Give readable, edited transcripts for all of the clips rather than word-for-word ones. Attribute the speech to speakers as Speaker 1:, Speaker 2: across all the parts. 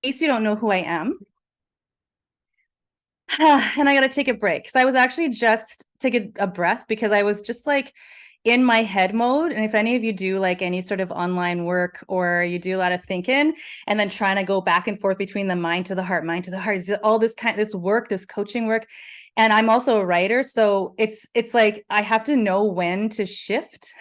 Speaker 1: case you don't know who I am, and I got to take a break because I was actually just taking a breath because I was just like in my head mode. And if any of you do like any sort of online work or you do a lot of thinking and then trying to go back and forth between the mind to the heart, all this this work, this coaching work. And I'm also a writer, so it's like I have to know when to shift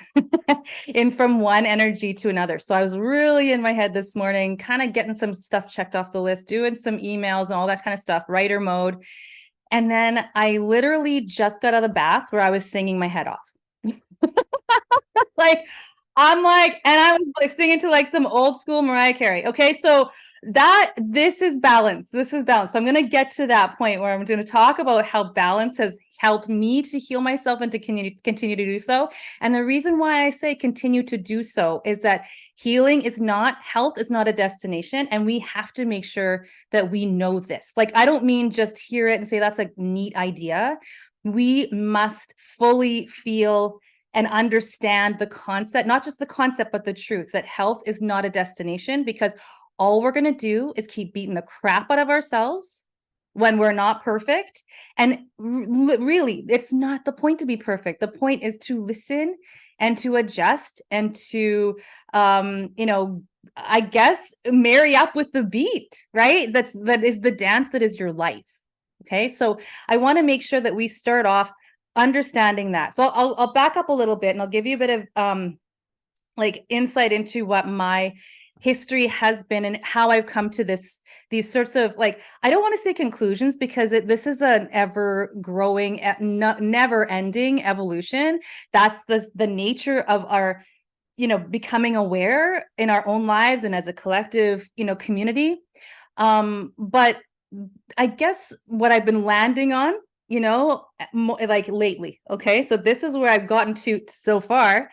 Speaker 1: in from one energy to another. So I was really in my head this morning, kind of getting some stuff checked off the list, doing some emails and all that kind of stuff, writer mode. And then I literally just got out of the bath where I was singing my head off. Like, I'm like, and I was like singing to like some old school Mariah Carey. Okay. So this is balance. This is balance. So I'm going to get to that point where I'm going to talk about how balance has helped me to heal myself and to continue to do so. And the reason why I say continue to do so is that health is not a destination. And we have to make sure that we know this. Like, I don't mean just hear it and say that's a neat idea. We must fully feel and understand the concept, not just the concept, but the truth that health is not a destination, because all we're going to do is keep beating the crap out of ourselves when we're not perfect. And really, it's not the point to be perfect. The point is to listen and to adjust and to, I guess, marry up with the beat, right? That is the dance that is your life. Okay. So I want to make sure that we start off understanding that. So I'll back up a little bit and I'll give you a bit of like insight into what my history has been and how I've come to these sorts of, like, I don't want to say conclusions because this is an ever growing, never ending evolution. That's the nature of our, becoming aware in our own lives and as a collective, community. But I guess what I've been landing on, like lately. Okay. So this is where I've gotten to so far.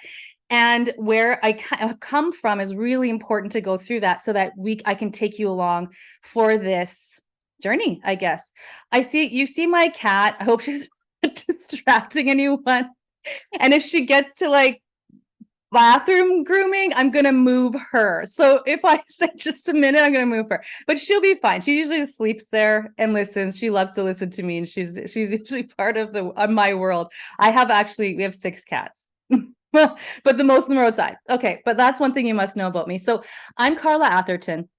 Speaker 1: And where I have come from is really important to go through that so that I can take you along for this journey, I guess. You see my cat. I hope she's not distracting anyone. And if she gets to like bathroom grooming, I'm going to move her. So if I say just a minute, I'm going to move her, but she'll be fine. She usually sleeps there and listens. She loves to listen to me, and she's usually part of my world. We have 6 cats. But the most of them are outside. Okay. But that's one thing you must know about me. So I'm Carla Atherton.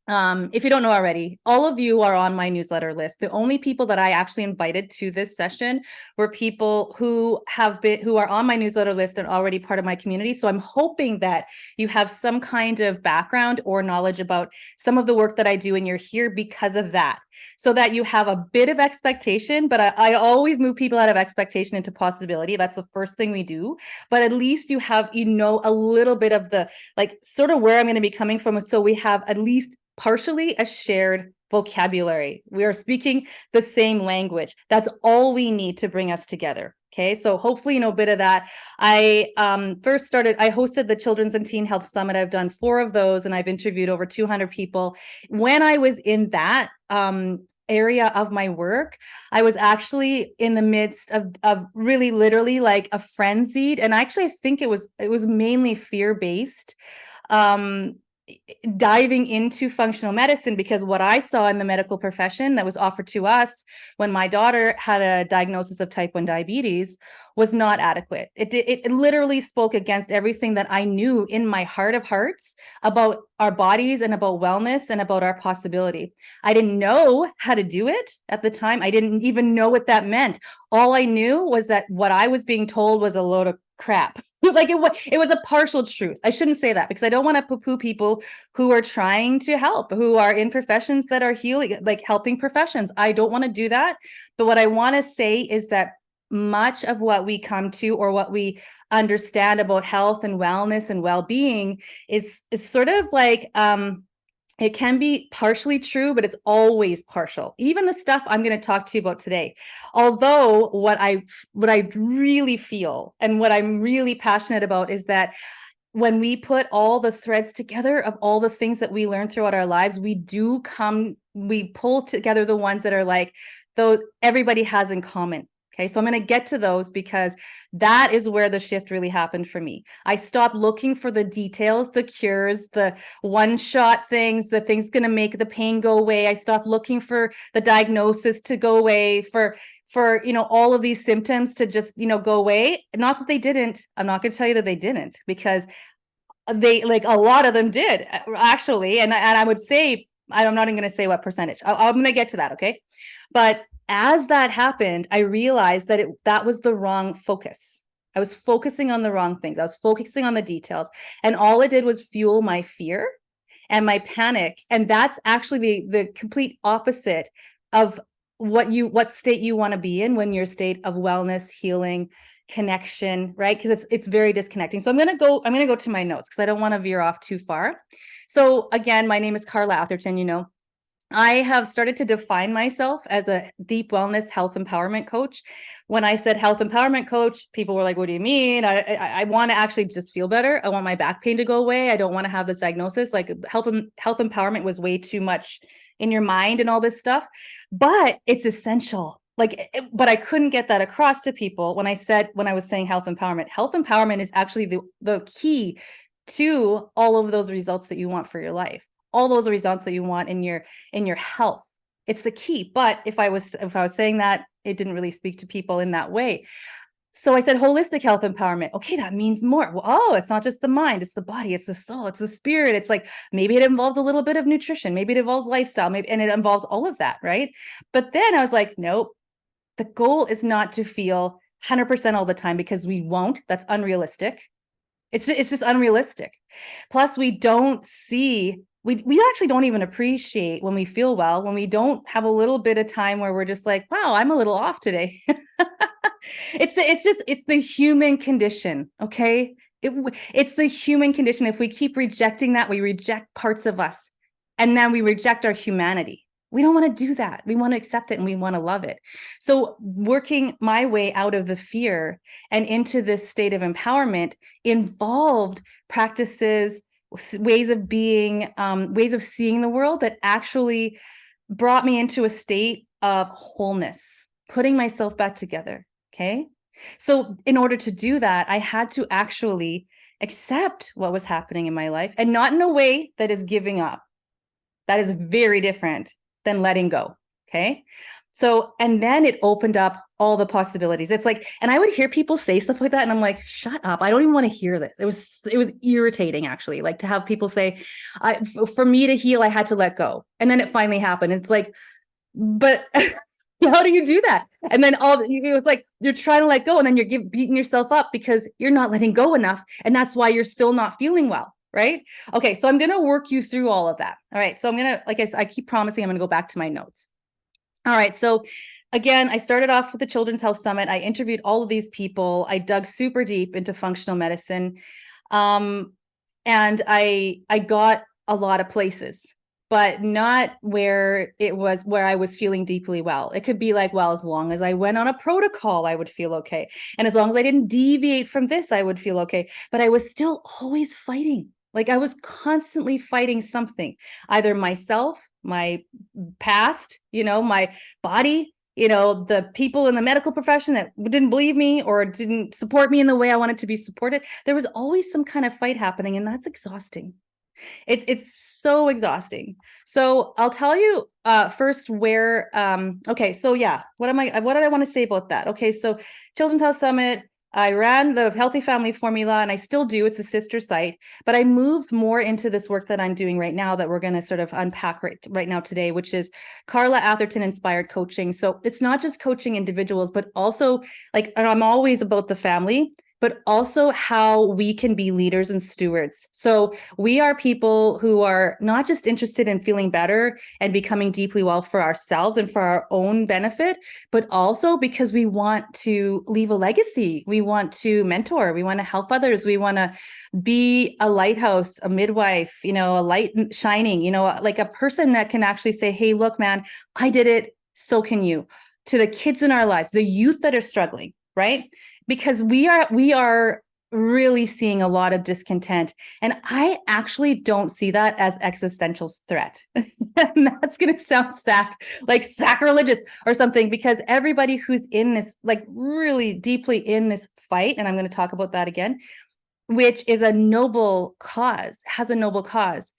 Speaker 1: If you don't know already, all of you are on my newsletter list. The only people that I actually invited to this session were people who are on my newsletter list and already part of my community. So I'm hoping that you have some kind of background or knowledge about some of the work that I do, and you're here because of that, so that you have a bit of expectation. But I always move people out of expectation into possibility. That's the first thing we do. But at least you have, a little bit of the, like, sort of where I'm going to be coming from. So we have at least partially a shared vocabulary. We are speaking the same language. That's all we need to bring us together. Okay. So hopefully, a bit of that. I hosted the Children's and Teen Health Summit. I've done 4 of those, and I've interviewed over 200 people. When I was in that area of my work, I was actually in the midst of really literally like a frenzied, and actually I think it was mainly fear-based, diving into functional medicine, because what I saw in the medical profession that was offered to us when my daughter had a diagnosis of type 1 diabetes was not adequate. It literally spoke against everything that I knew in my heart of hearts about our bodies and about wellness and about our possibility. I didn't know how to do it at the time. I didn't even know what that meant. All I knew was that what I was being told was a load of crap. Like it was a partial truth. I shouldn't say that because I don't want to poo-poo people who are trying to help, who are in professions that are healing, like helping professions. I don't want to do that. But what I want to say is that much of what we come to, or what we understand about health and wellness and well-being, is sort of like it can be partially true, but it's always partial. Even the stuff I'm going to talk to you about today. Although what I really feel and what I'm really passionate about is that when we put all the threads together of all the things that we learn throughout our lives, we pull together the ones that are like, though everybody has in common. Okay, so I'm going to get to those because that is where the shift really happened for me. I stopped looking for the details, the cures, the one-shot things, the things going to make the pain go away. I stopped looking for the diagnosis to go away, for all of these symptoms to just go away. Not that they didn't. I'm not going to tell you that they didn't, because they, like, a lot of them did actually, and I would say, I'm not even going to say what percentage. I'm going to get to that, okay? But as that happened, I realized that that was the wrong focus. I was focusing on the wrong things. I was focusing on the details, and all it did was fuel my fear and my panic. And that's actually the complete opposite of what state you want to be in when you're a state of wellness, healing, connection, right? Because it's very disconnecting. So I'm going to go to my notes because I don't want to veer off too far. So again, my name is Carla Atherton. I have started to define myself as a deep wellness health empowerment coach. When I said health empowerment coach, people were like, what do you mean? I want to actually just feel better. I want my back pain to go away. I don't want to have this diagnosis. Like, health empowerment was way too much in your mind and all this stuff, but it's essential. But I couldn't get that across to people when I was saying health empowerment. Health empowerment is actually the key to all of those results that you want for your life. All those results that you want in your health. It's the key. But if I was saying that, it didn't really speak to people in that way. So I said holistic health empowerment. Okay, that means more. Well, it's not just the mind, it's the body, it's the soul, it's the spirit. It's like, maybe it involves a little bit of nutrition, maybe it involves lifestyle, and it involves all of that, right? But then I was like, nope, the goal is not to feel 100% all the time, because we won't. That's unrealistic. It's just unrealistic. Plus, we actually don't even appreciate when we feel well, when we don't have a little bit of time where we're just like, wow, I'm a little off today. It's the human condition. Okay. It's the human condition. If we keep rejecting that, we reject parts of us, and then we reject our humanity. We don't want to do that. We want to accept it and we want to love it. So working my way out of the fear and into this state of empowerment involved practices, ways of being, ways of seeing the world that actually brought me into a state of wholeness, putting myself back together. Okay. So in order to do that, I had to actually accept what was happening in my life, and not in a way that is giving up. That is very different than letting go. Okay. So, and then it opened up all the possibilities. It's like, and I would hear people say stuff like that, and I'm like, shut up. I don't even want to hear this. It was irritating, actually, like, to have people say, for me to heal, I had to let go. And then it finally happened. It's like, but how do you do that? And then it's like, you're trying to let go, and then you're beating yourself up because you're not letting go enough. And that's why you're still not feeling well. Right? Okay. So I'm going to work you through all of that. All right. So I'm going to, like I keep promising, I'm going to go back to my notes. All right. So again, I started off with the Children's Health Summit. I interviewed all of these people. I dug super deep into functional medicine. And I got a lot of places, but not where I was feeling deeply well. It could be like, well, as long as I went on a protocol, I would feel okay. And as long as I didn't deviate from this, I would feel okay. But I was still always fighting. Like, I was constantly fighting something, either myself, my past, my body, the people in the medical profession that didn't believe me or didn't support me in the way I wanted to be supported. There was always some kind of fight happening, and that's exhausting. It's so exhausting. So I'll tell you first where, okay. So yeah, what did I want to say about that? Okay. So Children's Health Summit, I ran the Healthy Family Formula, and I still do. It's a sister site, but I moved more into this work that I'm doing right now that we're going to sort of unpack right now today, which is Carla Atherton inspired coaching. So it's not just coaching individuals, but also, like, and I'm always about the family, but also how we can be leaders and stewards. So we are people who are not just interested in feeling better and becoming deeply well for ourselves and for our own benefit, but also because we want to leave a legacy. We want to mentor. We want to help others. We want to be a lighthouse, a midwife, a light shining, like a person that can actually say, hey, look, man, I did it. So can you. To the kids in our lives, the youth that are struggling, right? Because we are
Speaker 2: really seeing a lot of discontent. And I actually don't see that as existential threat. And that's going to sound like sacrilegious or something, because everybody who's in this, like really deeply in this fight, and I'm going to talk about that again, which is a noble cause, has a noble cause.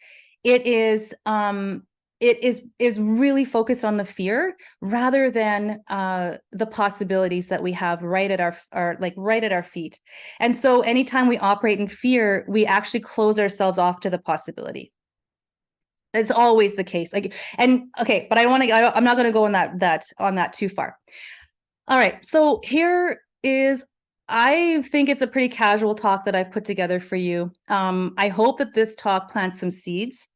Speaker 2: It is really focused on the fear rather than the possibilities that we have right at our feet. And so anytime we operate in fear, we actually close ourselves off to the possibility. It's always the case. But I'm not going to go on that too far. All right. So here is, I think it's a pretty casual talk that I've put together for you. I hope that this talk plants some seeds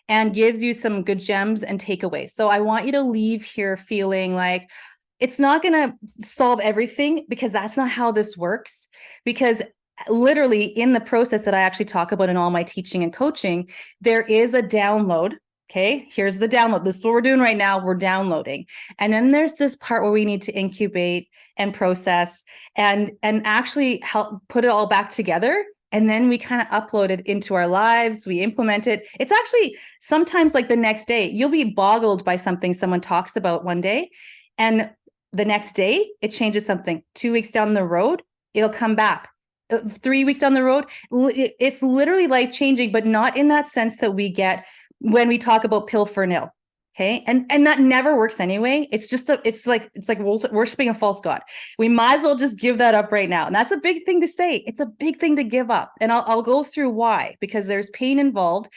Speaker 2: and gives you some good gems and takeaways. So I want you to leave here feeling like it's not going to solve everything, because that's not how this works. Because literally in the process that I actually talk about in all my teaching and coaching, there is a download. Okay, here's the download. This is what we're doing right now. We're downloading. And then there's this part where we need to incubate and process and actually help put it all back together. And then we kind of upload it into our lives. We implement it. It's actually sometimes like the next day, you'll be boggled by something someone talks about one day. And the next day, it changes something. 2 weeks down the road, it'll come back. 3 weeks down the road, it's literally life changing, but not in that sense that we get when we talk about pill for nil. Okay. And that never works anyway. It's like worshiping a false god. We might as well just give that up right now. And that's a big thing to say. It's a big thing to give up. And I'll go through why, because there's pain involved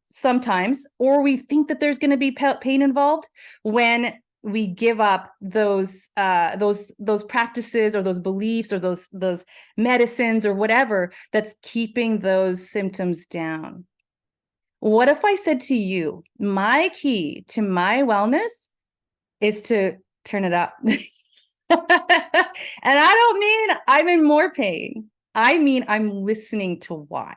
Speaker 2: sometimes, or we think that there's going to be pain involved when we give up those practices or those beliefs or those medicines or whatever that's keeping those symptoms down. What if I said to you, my key to my wellness is to turn it up? And I don't mean I'm in more pain. I mean, I'm listening to why.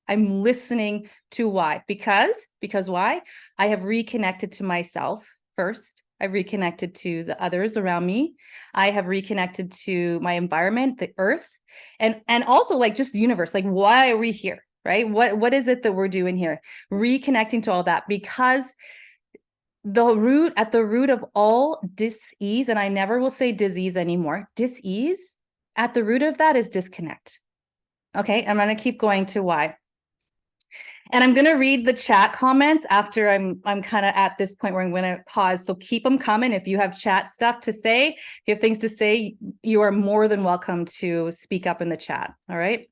Speaker 2: I'm listening to why. Because why? I have reconnected to myself first. I've reconnected to the others around me. I have reconnected to my environment, the earth, and also like just the universe. Like, why are we here? Right? What is it that we're doing here? Reconnecting to all that, because at the root of all dis-ease, and I never will say disease anymore, dis-ease, at the root of that is disconnect. Okay, I'm going to keep going to why. And I'm going to read the chat comments after I'm kind of at this point where I'm going to pause. So keep them coming. If you have chat stuff to say, if you have things to say, you are more than welcome to speak up in the chat. All right.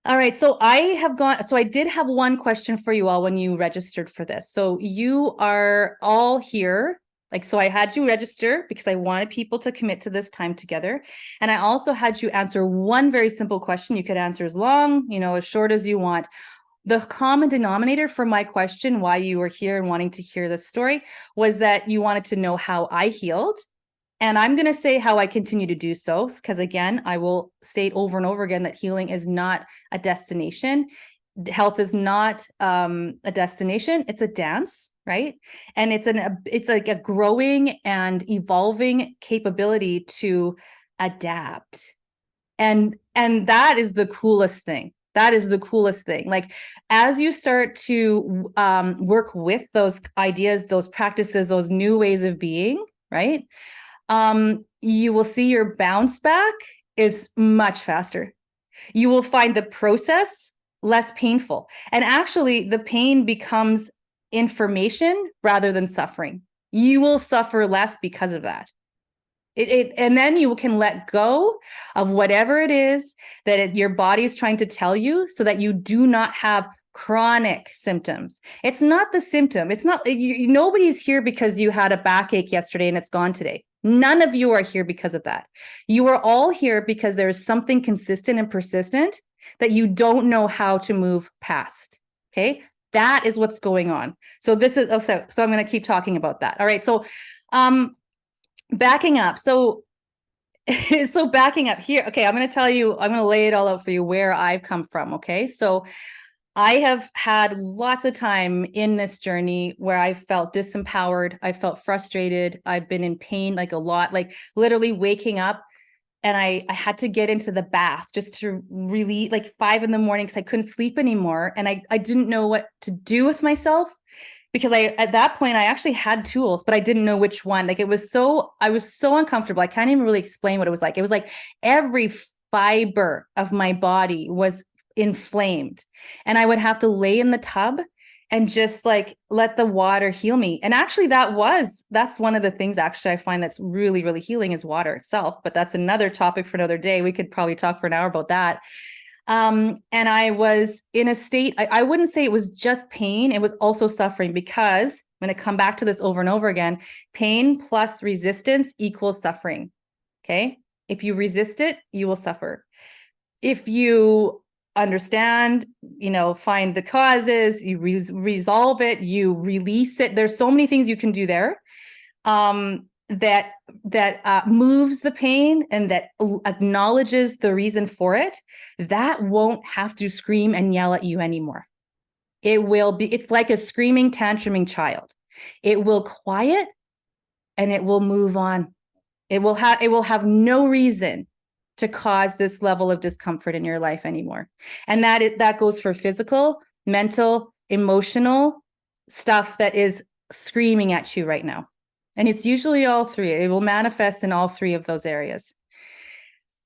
Speaker 2: All right, so I did have one question for you all when you registered for this. So you are all here. So I had you register because I wanted people to commit to this time together. And I also had you answer one very simple question. You could answer as long, as short as you want. The common denominator for my question, why you were here and wanting to hear this story, was that you wanted to know how I healed. And I'm going to say how I continue to do so, because again, I will state over and over again that healing is not a destination. Health is not a destination. It's a dance, right? And it's like a growing and evolving capability to adapt. And that is the coolest thing. That is the coolest thing. Like, as you start to work with those ideas, those practices, those new ways of being, right? You will see your bounce back is much faster. You will find the process less painful. And actually, the pain becomes information rather than suffering. You will suffer less because of that. And then you can let go of whatever it is that your body is trying to tell you, so that you do not have chronic symptoms. It's not the symptom. It's not, nobody's here because you had a backache yesterday and it's gone today. None of you are here because of that. You are all here because there is something consistent and persistent that you don't know how to move past. Okay. That is what's going on. So so I'm going to keep talking about that. All right. So, backing up. So backing up here. Okay. I'm going to lay it all out for you where I've come from. Okay. So I have had lots of time in this journey where I felt disempowered. I felt frustrated. I've been in pain, like a lot, like literally waking up And I had to get into the bath just to really, like 5 a.m, because I couldn't sleep anymore. And I didn't know what to do with myself, because at that point I actually had tools, but I didn't know which one. Like I was so uncomfortable. I can't even really explain what it was like. It was like every fiber of my body was inflamed, and I would have to lay in the tub and just like let the water heal me. And actually that's one of the things actually I find that's really, really healing is water itself. But that's another topic for another day. We could probably talk for an hour about that. And I was in a state, I wouldn't say it was just pain. It was also suffering, because I'm going to come back to this over and over again. Pain plus resistance equals suffering. Okay. If you resist it, you will suffer. If you understand, find the causes, you resolve it, you release it. There's so many things you can do there. That moves the pain and that acknowledges the reason for it, that won't have to scream and yell at you anymore. It's like a screaming, tantruming child. It will quiet and it will move on. It will have no reason to cause this level of discomfort in your life anymore. And that goes for physical, mental, emotional stuff that is screaming at you right now. And it's usually all three. It will manifest in all three of those areas.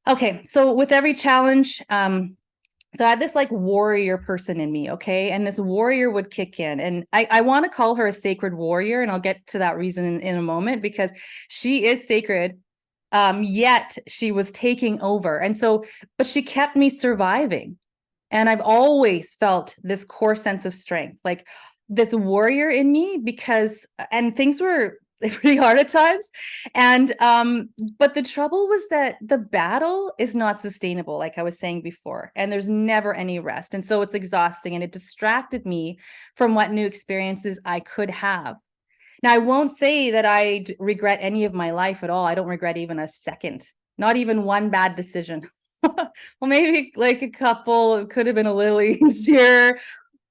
Speaker 2: Okay, so with every challenge, so I had this like warrior person in me, okay? And this warrior would kick in. And I want to call her a sacred warrior, and I'll get to that reason in a moment, because she is sacred, yet she was taking over. And so, but she kept me surviving. And I've always felt this core sense of strength, like this warrior in me, and things were pretty hard at times. And but the trouble was that the battle is not sustainable, like I was saying before, and there's never any rest. And so it's exhausting, and it distracted me from what new experiences I could have. Now, I won't say that I regret any of my life at all. I don't regret even a second, not even one bad decision. Well, maybe like a couple, it could have been a little easier.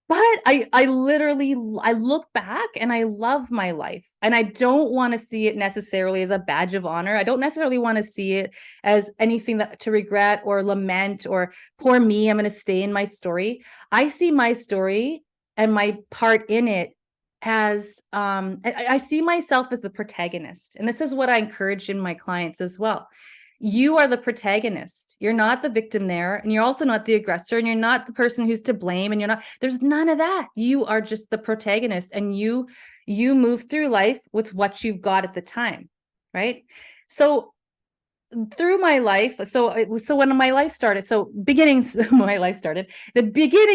Speaker 2: But I literally look back and I love my life, and I don't want to see it necessarily as a badge of honor. I don't necessarily want to see it as anything to regret or lament or poor me, I'm going to stay in my story. I see my story and my part in it as I see myself as the protagonist. And this is what I encourage in my clients as well. You are the protagonist. You're not the victim there. And you're also not the aggressor. And you're not the person who's to blame. And there's none of that. You are just the protagonist. And you move through life with what you've got at the time. Right. So through my life, so when my life started, the beginning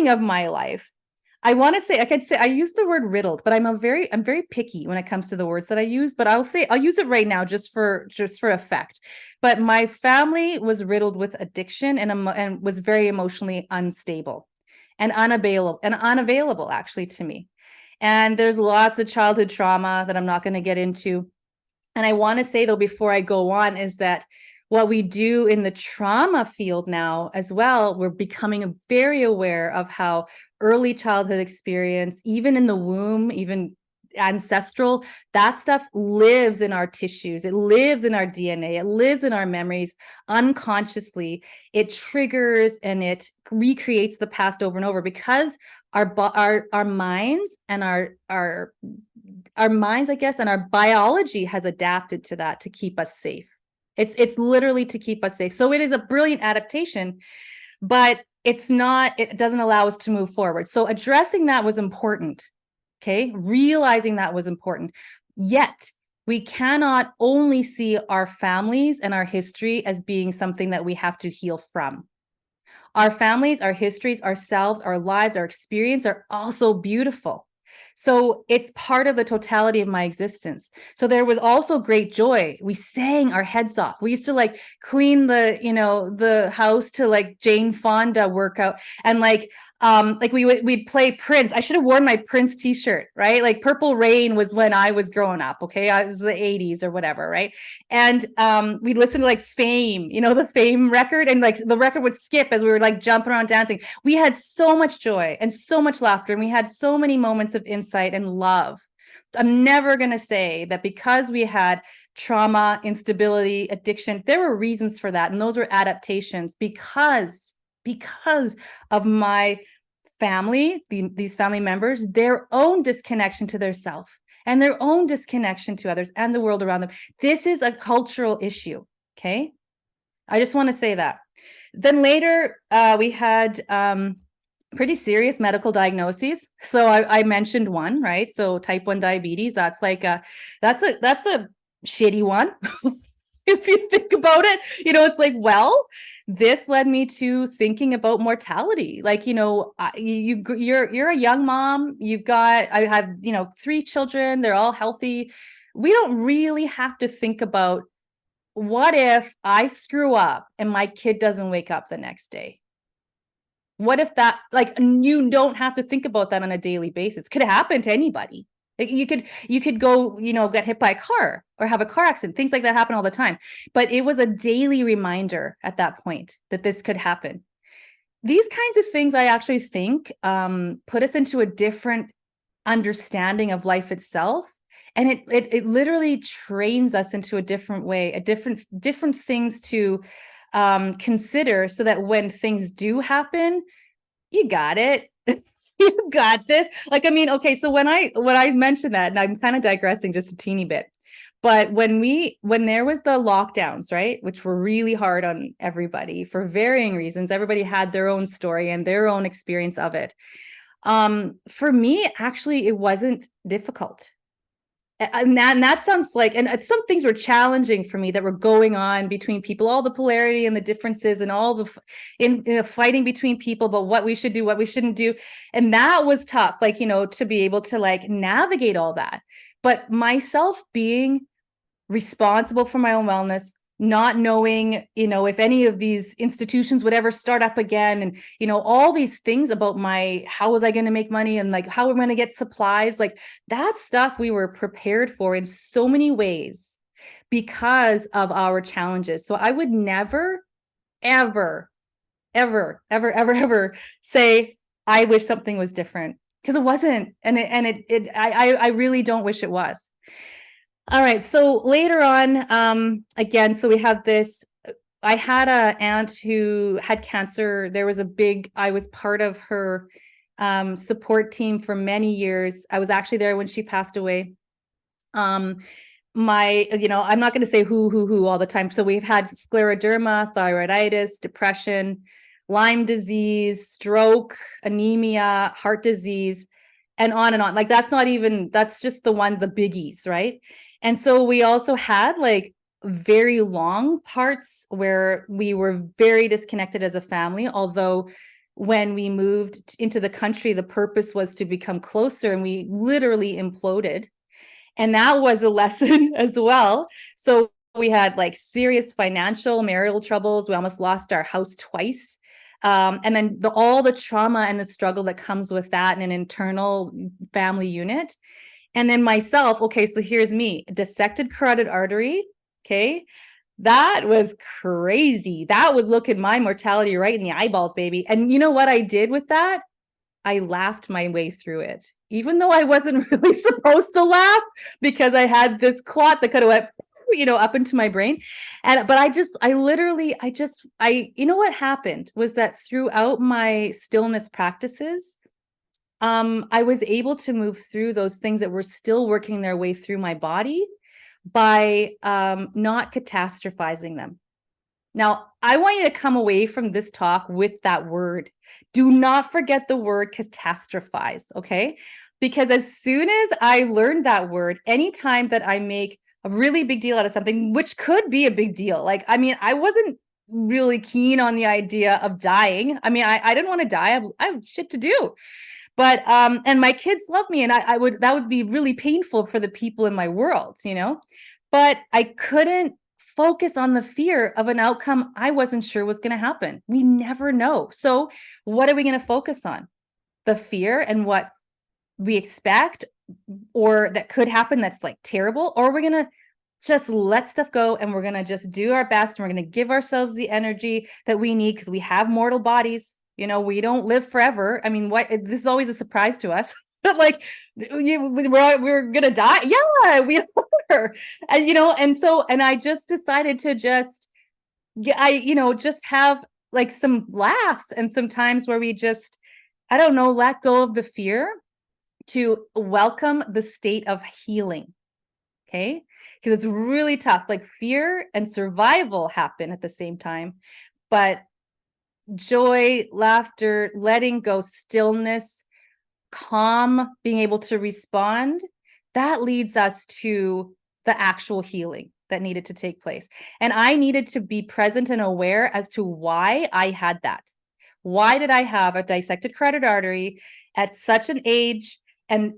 Speaker 2: of my life, I want to say, I use the word riddled, but I'm very picky when it comes to the words that I use, but I'll use it right now just for effect. But my family was riddled with addiction and was very emotionally unstable and unavailable actually to me. And there's lots of childhood trauma that I'm not going to get into. And I want to say though, before I go on, is that what we do in the trauma field now as well, we're becoming very aware of how early childhood experience, even in the womb, even ancestral, that stuff lives in our tissues. It lives in our DNA. It lives in our memories unconsciously. It triggers and it recreates the past over and over, because our minds and our minds, I guess, and our biology has adapted to that to keep us safe. It's literally to keep us safe. So it is a brilliant adaptation, but it doesn't allow us to move forward. So addressing that was important. Okay. Realizing that was important. Yet we cannot only see our families and our history as being something that we have to heal from. Our families, our histories, ourselves, our lives, our experience are also beautiful. So it's part of the totality of my existence. So there was also great joy. We sang our heads off. We used to like clean the house to like Jane Fonda workout, and we'd play Prince. I should have worn my Prince t-shirt, right? Like Purple Rain was when I was growing up. Okay. I was the 80s or whatever. Right. And we'd listen to like Fame, the Fame record, and like the record would skip as we were like jumping around dancing. We had so much joy and so much laughter, and we had so many moments of insight and love. I'm never going to say that because we had trauma, instability, addiction. There were reasons for that. And those were adaptations because of my family, these family members, their own disconnection to their self and their own disconnection to others and the world around them. This is a cultural issue. Okay. I just want to say that. Then later, we had pretty serious medical diagnoses. So I mentioned one, right? So type 1 diabetes, that's a shitty one. If you think about it, it's like, well, this led me to thinking about mortality. Like, you're a young mom, I have, 3 children, they're all healthy. We don't really have to think about, what if I screw up and my kid doesn't wake up the next day? What if that, like, you don't have to think about that on a daily basis. Could happen to anybody. Like you could go, get hit by a car or have a car accident. Things like that happen all the time. But it was a daily reminder at that point that this could happen. These kinds of things, I actually think, put us into a different understanding of life itself. And it literally trains us into a different way, different things to consider, so that when things do happen, you got it. You got this. Like, I mean, okay, so when I mentioned that, and I'm kind of digressing just a teeny bit, but when there was the lockdowns, right, which were really hard on everybody for varying reasons, everybody had their own story and their own experience of it. For me, actually, it wasn't difficult. And that sounds like, and some things were challenging for me that were going on between people, all the polarity and the differences and all the fighting between people about what we should do, what we shouldn't do. And that was tough, like, to be able to like navigate all that. But myself being responsible for my own wellness, not knowing, if any of these institutions would ever start up again, and, all these things about how was I going to make money, and like, how am I going to get supplies, like that stuff we were prepared for in so many ways because of our challenges. So I would never, ever, ever, ever, ever, ever say, I wish something was different, because it wasn't. I really don't wish it was. All right. So later on, again, so we have this, I had an aunt who had cancer. I was part of her support team for many years. I was actually there when she passed away. I'm not going to say who all the time. So we've had scleroderma, thyroiditis, depression, Lyme disease, stroke, anemia, heart disease, and on and on. Like that's just the biggies, right? And so we also had like very long parts where we were very disconnected as a family. Although when we moved into the country, the purpose was to become closer, and we literally imploded. And that was a lesson as well. So we had like serious financial, marital troubles. We almost lost our house twice. And then all the trauma and the struggle that comes with that in an internal family unit. And then myself, okay, so here's me, dissected carotid artery, okay? That was crazy. That was looking my mortality right in the eyeballs, baby. And you know what I did with that? I laughed my way through it, even though I wasn't really supposed to laugh, because I had this clot that could have went, up into my brain. But what happened was that throughout my stillness practices, I was able to move through those things that were still working their way through my body by not catastrophizing them. Now, I want you to come away from this talk with that word. Do not forget the word catastrophize, okay? Because as soon as I learned that word, anytime that I make a really big deal out of something, which could be a big deal. Like, I mean, I wasn't really keen on the idea of dying. I mean, I didn't want to die. I have shit to do. But and my kids love me, and that would be really painful for the people in my world, but I couldn't focus on the fear of an outcome I wasn't sure was going to happen. We never know. So what are we going to focus on? The fear and what we expect or that could happen that's like terrible, or we're going to just let stuff go, and we're going to just do our best, and we're going to give ourselves the energy that we need, because we have mortal bodies. We don't live forever. I mean, this is always a surprise to us. like we're gonna die. Yeah, we are. And and I just decided to just just have like some laughs and some times where we just, I don't know, let go of the fear to welcome the state of healing. Okay. Because it's really tough. Like fear and survival happen at the same time, but joy, laughter, letting go, stillness, calm, being able to respond, that leads us to the actual healing that needed to take place. And I needed to be present and aware as to why I had that. Why did I have a dissected carotid artery at such an age and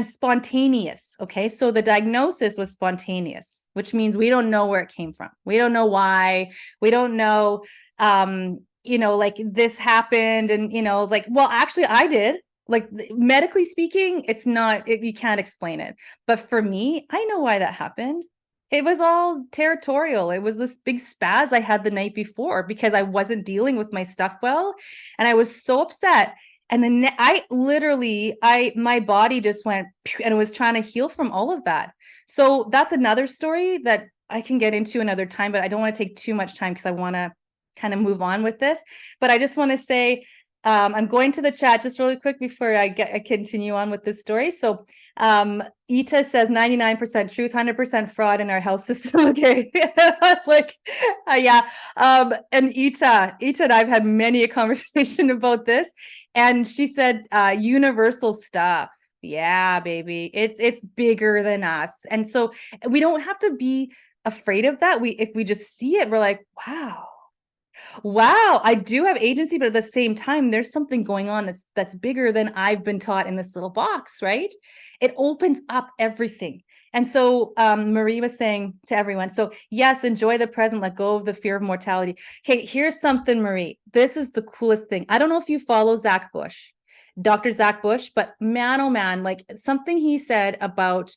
Speaker 2: spontaneous? Okay, so the diagnosis was spontaneous, which means we don't know where it came from. We don't know why. We don't know, like this happened, and like, well, actually, I did. Like medically speaking, it's not, you can't explain it. But for me, I know why that happened. It was all territorial. It was this big spaz I had the night before because I wasn't dealing with my stuff well. And I was so upset. And then my body just went and was trying to heal from all of that. So that's another story that I can get into another time, but I don't want to take too much time because I want to kind of move on with this. But I just want to say, I'm going to the chat just really quick before I continue on with this story. So Ita says 99% truth, 100% fraud in our health system. Okay. Yeah. And Ita and I've had many a conversation about this. And she said, universal stuff. Yeah, baby. It's bigger than us. And so we don't have to be afraid of that. If we just see it, we're like, wow, I do have agency, but at the same time, there's something going on that's bigger than I've been taught in this little box, right? It opens up everything. And so Marie was saying to everyone, so yes, enjoy the present, let go of the fear of mortality. Okay, here's something, Marie. This is the coolest thing. I don't know if you follow Zach Bush, Dr. Zach Bush, but man, oh man, like something he said about,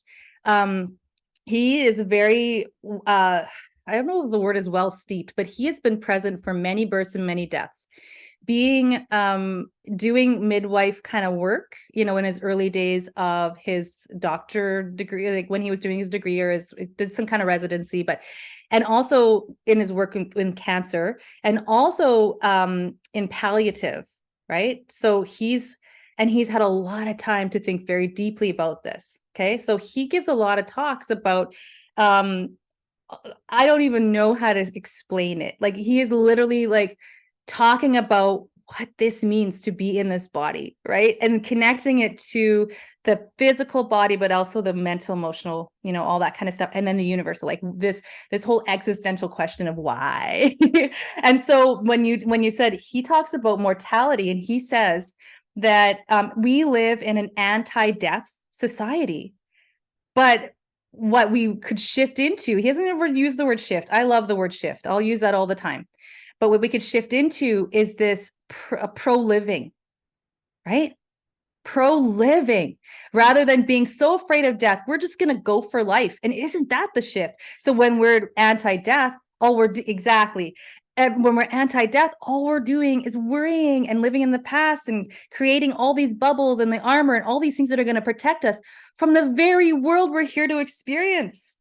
Speaker 2: he is very, I don't know if the word is well steeped, but he has been present for many births and many deaths, being doing midwife kind of work, in his early days of his doctor degree, like when he was doing his degree or did some kind of residency, and also in his work in cancer, and also in palliative, right? So he's had a lot of time to think very deeply about this. Okay, so he gives a lot of talks about I don't even know how to explain it. Like he is literally like talking about what this means to be in this body, right? And connecting it to the physical body, but also the mental, emotional, all that kind of stuff. And then the universal, like this whole existential question of why. And so when you said, he talks about mortality, and he says that we live in an anti-death society, but what we could shift into, he hasn't ever used the word shift. I love the word shift. I'll use that all the time. But what we could shift into is this pro-living, right? Pro-living, rather than being so afraid of death. We're just going to go for life. And isn't that the shift? So when we're anti-death, exactly. And when we're anti-death, all we're doing is worrying and living in the past and creating all these bubbles and the armor and all these things that are going to protect us from the very world we're here to experience.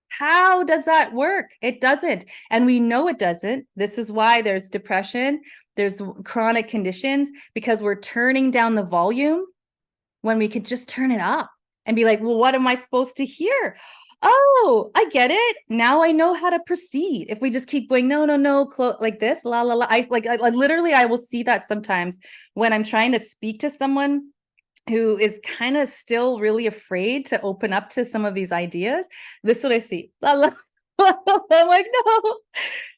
Speaker 2: How does that work? It doesn't. And we know it doesn't. This is why there's depression, there's chronic conditions, because we're turning down the volume when we could just turn it up and be like, well, what am I supposed to hear? Oh, I get it. Now I know how to proceed. If we just keep going, no, like this, la, la, la. I literally, I will see that sometimes when I'm trying to speak to someone who is kind of still really afraid to open up to some of these ideas. This is what I see. La, la. I'm like, no,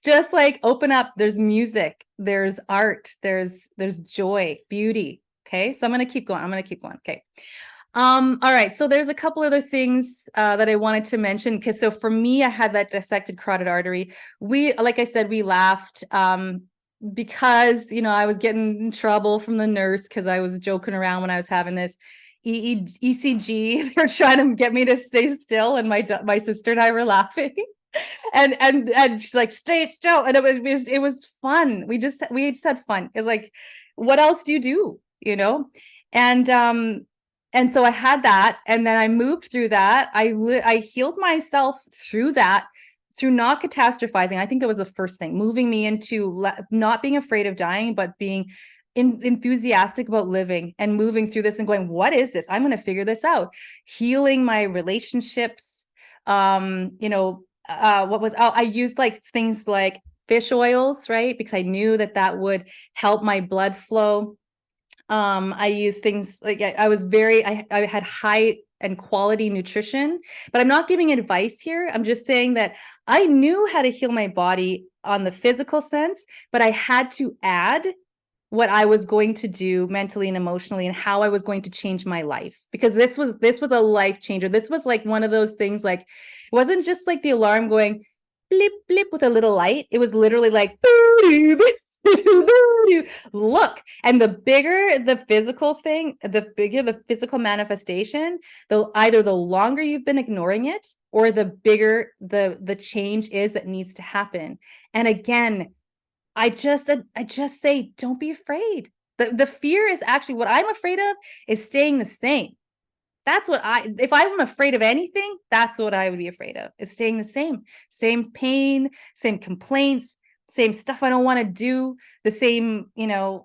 Speaker 2: just like open up. There's music, there's art, there's joy, beauty. Okay. So I'm going to keep going. Okay. All right. So there's a couple other things that I wanted to mention, because so for me, I had that dissected carotid artery. Like I said, we laughed because, I was getting in trouble from the nurse because I was joking around when I was having this ECG. They were trying to get me to stay still, and my sister and I were laughing. And she's like, stay still. And it was fun. We just had fun. It's like, what else do you do? And
Speaker 1: And so I had that, and then I moved through that. I healed myself through that, through not catastrophizing. I think that was the first thing, moving me into not being afraid of dying, but being enthusiastic about living and moving through this and going, what is this? I'm going to figure this out. Healing my relationships. I used like things like fish oils, right? Because I knew that would help my blood flow. I use things like I had high and quality nutrition, but I'm not giving advice here. I'm just saying that I knew how to heal my body on the physical sense, but I had to add what I was going to do mentally and emotionally and how I was going to change my life, because this was a life changer. This was like one of those things, like, it wasn't just like the alarm going blip blip with a little light. It was literally like look, and the bigger the physical thing, the bigger the physical manifestation, either the longer you've been ignoring it or the bigger the change is that needs to happen. And again, I just say, don't be afraid. The fear is actually, what I'm afraid of is staying the same. That's what if I'm afraid of anything, that's what I would be afraid of, is staying the same pain, same complaints, same stuff I don't want to do, the same,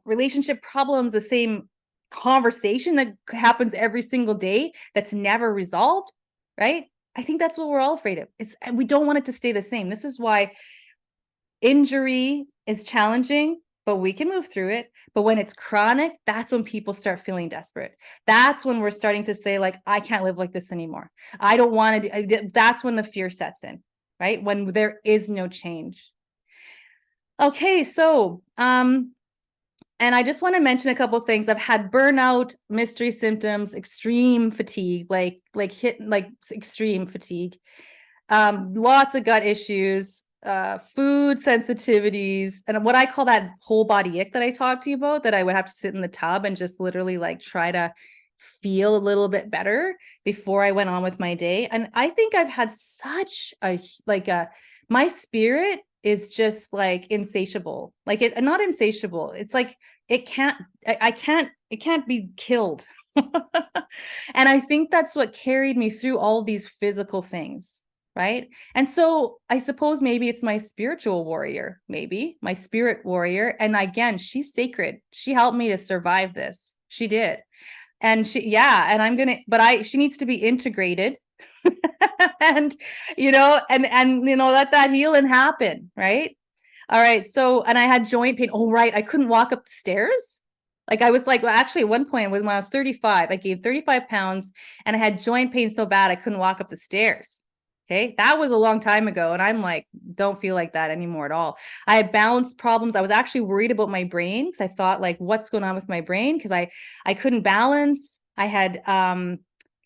Speaker 1: relationship problems, the same conversation that happens every single day that's never resolved, right? I think that's what we're all afraid of. We don't want it to stay the same. This is why injury is challenging, but we can move through it. But when it's chronic, that's when people start feeling desperate. That's when we're starting to say, like, I can't live like this anymore. I don't want to. That's when the fear sets in, right? When there is no change. Okay, so, and I just want to mention a couple of things. I've had burnout, mystery symptoms, extreme fatigue, like extreme fatigue, lots of gut issues, food sensitivities, and what I call that whole body ick that I talked to you about, that I would have to sit in the tub and just literally like try to feel a little bit better before I went on with my day. And I think I've had such my spirit is just like insatiable, not insatiable. It's like, it can't be killed. And I think that's what carried me through all these physical things. Right. And so I suppose maybe it's my spiritual warrior, maybe my spirit warrior. And again, she's sacred. She helped me to survive this. She did. And she needs to be integrated and, let that healing happen. Right. All right. So, and I had joint pain. Oh, right. I couldn't walk up the stairs. Like I was like, well, actually at one point when I was 35, I gained 35 pounds and I had joint pain so bad I couldn't walk up the stairs. Okay. That was a long time ago. And I'm like, don't feel like that anymore at all. I had balance problems. I was actually worried about my brain because I thought, like, what's going on with my brain? Because I couldn't balance. I had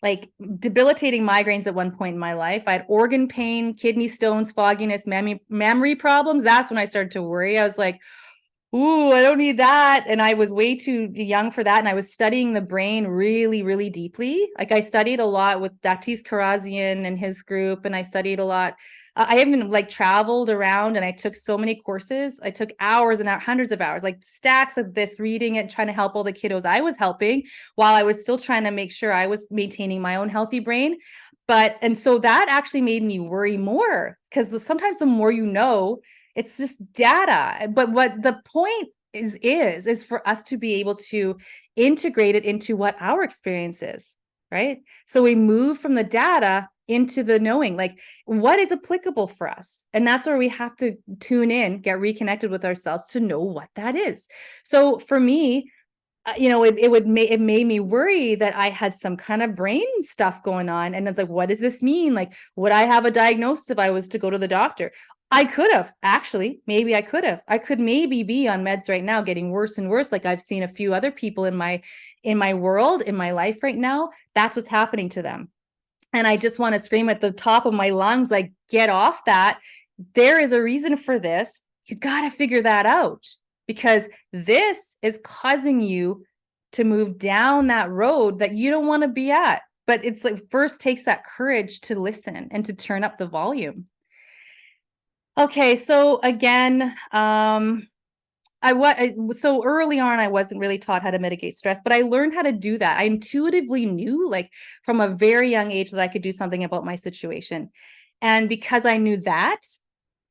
Speaker 1: like debilitating migraines at one point in my life. I had organ pain, kidney stones, fogginess, memory problems. That's when I started to worry. I was like, ooh, I don't need that. And I was way too young for that. And I was studying the brain really, really deeply. Like I studied a lot with Datis Karazian and his group. And I studied a lot. I even like traveled around and I took so many courses. I took hours and hundreds of hours, like stacks of this, reading it, trying to help all the kiddos I was helping while I was still trying to make sure I was maintaining my own healthy brain. And so that actually made me worry more, because sometimes the more you know, it's just data. But what the point is for us to be able to integrate it into what our experience is, right? So we move from the data into the knowing, like what is applicable for us. And that's where we have to tune in, get reconnected with ourselves to know what that is. So for me, it made me worry that I had some kind of brain stuff going on. And it's like, what does this mean? Like, would I have a diagnosis if I was to go to the doctor? I could have, actually, maybe I could have. I could maybe be on meds right now, getting worse and worse. Like I've seen a few other people in my world, in my life right now, that's what's happening to them. And I just want to scream at the top of my lungs, like, get off that. There is a reason for this. You got to figure that out, because this is causing you to move down that road that you don't want to be at. But it's like, first takes that courage to listen and to turn up the volume. Okay, so again,
Speaker 2: so early on, I wasn't really taught how to mitigate stress, but I learned how to do that. I intuitively knew, like from a very young age, that I could do something about my situation. And because I knew that,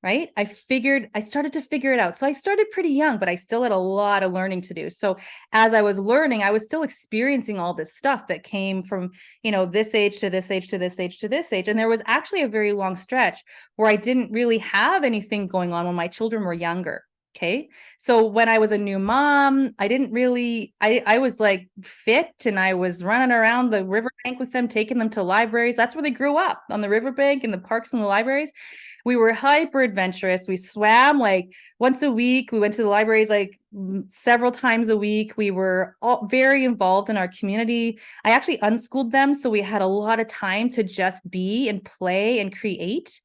Speaker 2: right, I started to figure it out. So I started pretty young, but I still had a lot of learning to do. So as I was learning, I was still experiencing all this stuff that came from, this age to this age to this age to this age. And there was actually a very long stretch where I didn't really have anything going on when my children were younger. Okay. So when I was a new mom, I didn't really, I was like fit, and I was running around the riverbank with them, taking them to libraries. That's where they grew up, on the riverbank, in the parks and the libraries. We were hyper adventurous. We swam like once a week. We went to the libraries like several times a week. We were all very involved in our community. I actually unschooled them, so we had a lot of time to just be and play and create.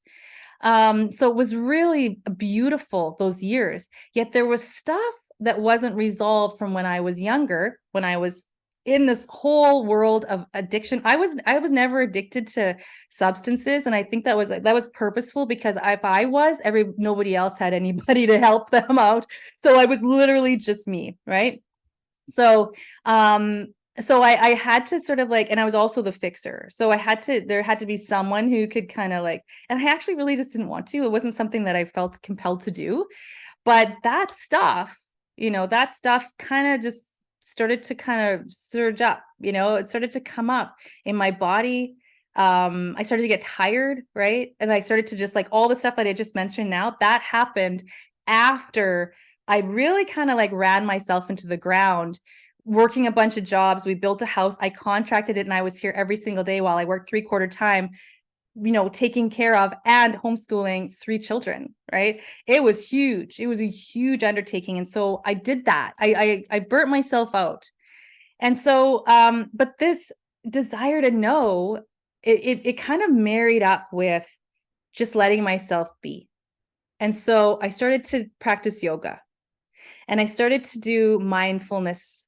Speaker 2: So it was really beautiful, those years. Yet there was stuff that wasn't resolved from when I was younger, when I was in this whole world of addiction. I was never addicted to substances, and I think that was purposeful, because if I was, nobody else had anybody to help them out. So I was literally just me, right? So I had to sort of like, and I was also the fixer. So there had to be someone who could kind of like, and I actually really just didn't want to. It wasn't something that I felt compelled to do. But that stuff, kind of just started to kind of surge up, it started to come up in my body. I started to get tired, right? And I started to just, like, all the stuff that I just mentioned now, that happened after I really kind of like ran myself into the ground, working a bunch of jobs. We built a house. I contracted it, and I was here every single day while I worked 3/4 time, taking care of and homeschooling 3 children, right? It was huge. It was a huge undertaking. And so I did that. I burnt myself out. And so, but this desire to know, it kind of married up with just letting myself be. And so I started to practice yoga, and I started to do mindfulness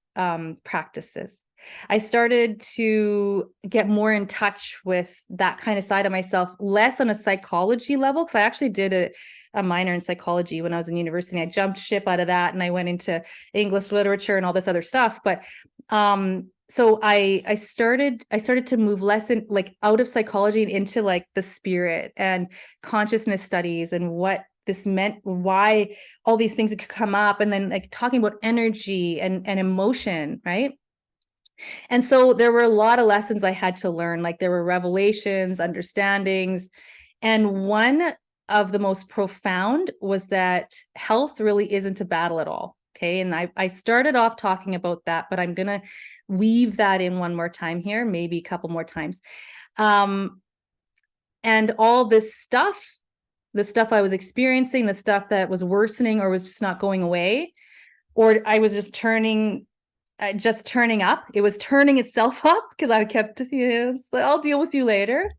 Speaker 2: practices. I started to get more in touch with that kind of side of myself, less on a psychology level, because I actually did a minor in psychology when I was in university. I jumped ship out of that, and I went into English literature and all this other stuff. But so I started to move less in, like, out of psychology and into like the spirit and consciousness studies, and what this meant, why all these things could come up, and then like talking about energy and emotion, right? And so there were a lot of lessons I had to learn. Like, there were revelations, understandings, and one of the most profound was that health really isn't a battle at all. Okay. And I started off talking about that, but I'm going to weave that in one more time here, maybe a couple more times. And all this stuff, the stuff I was experiencing, the stuff that was worsening or was just not going away, or I was just turning up. It was turning itself up, because I kept, I'll deal with you later.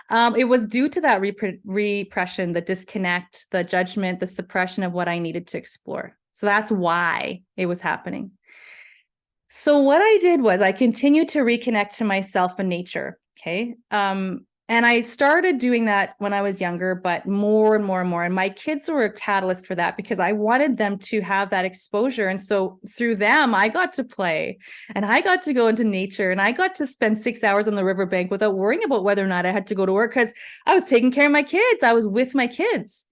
Speaker 2: It was due to that repression, the disconnect, the judgment, the suppression of what I needed to explore. So that's why it was happening. So what I did was I continued to reconnect to myself and nature. Okay. And I started doing that when I was younger, but more and more and more. And my kids were a catalyst for that, because I wanted them to have that exposure. And so through them, I got to play, and I got to go into nature, and I got to spend 6 hours on the riverbank without worrying about whether or not I had to go to work, because I was taking care of my kids. I was with my kids.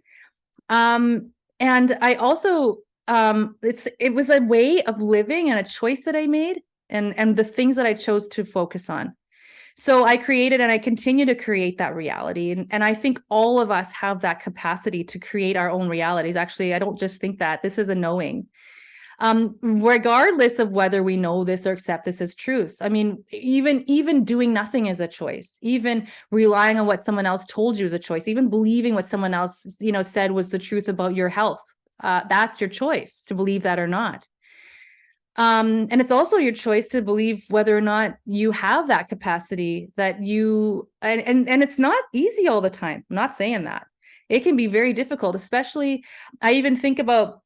Speaker 2: And I also, it was a way of living and a choice that I made, and the things that I chose to focus on. So I created, and I continue to create that reality. And I think all of us have that capacity to create our own realities. Actually, I don't just think that. This is a knowing. Regardless of whether we know this or accept this as truth. I mean, even doing nothing is a choice. Even relying on what someone else told you is a choice. Even believing what someone else, said was the truth about your health. That's your choice to believe that or not. And it's also your choice to believe whether or not you have that capacity, that you, and it's not easy all the time. I'm not saying that. It can be very difficult, especially, I even think about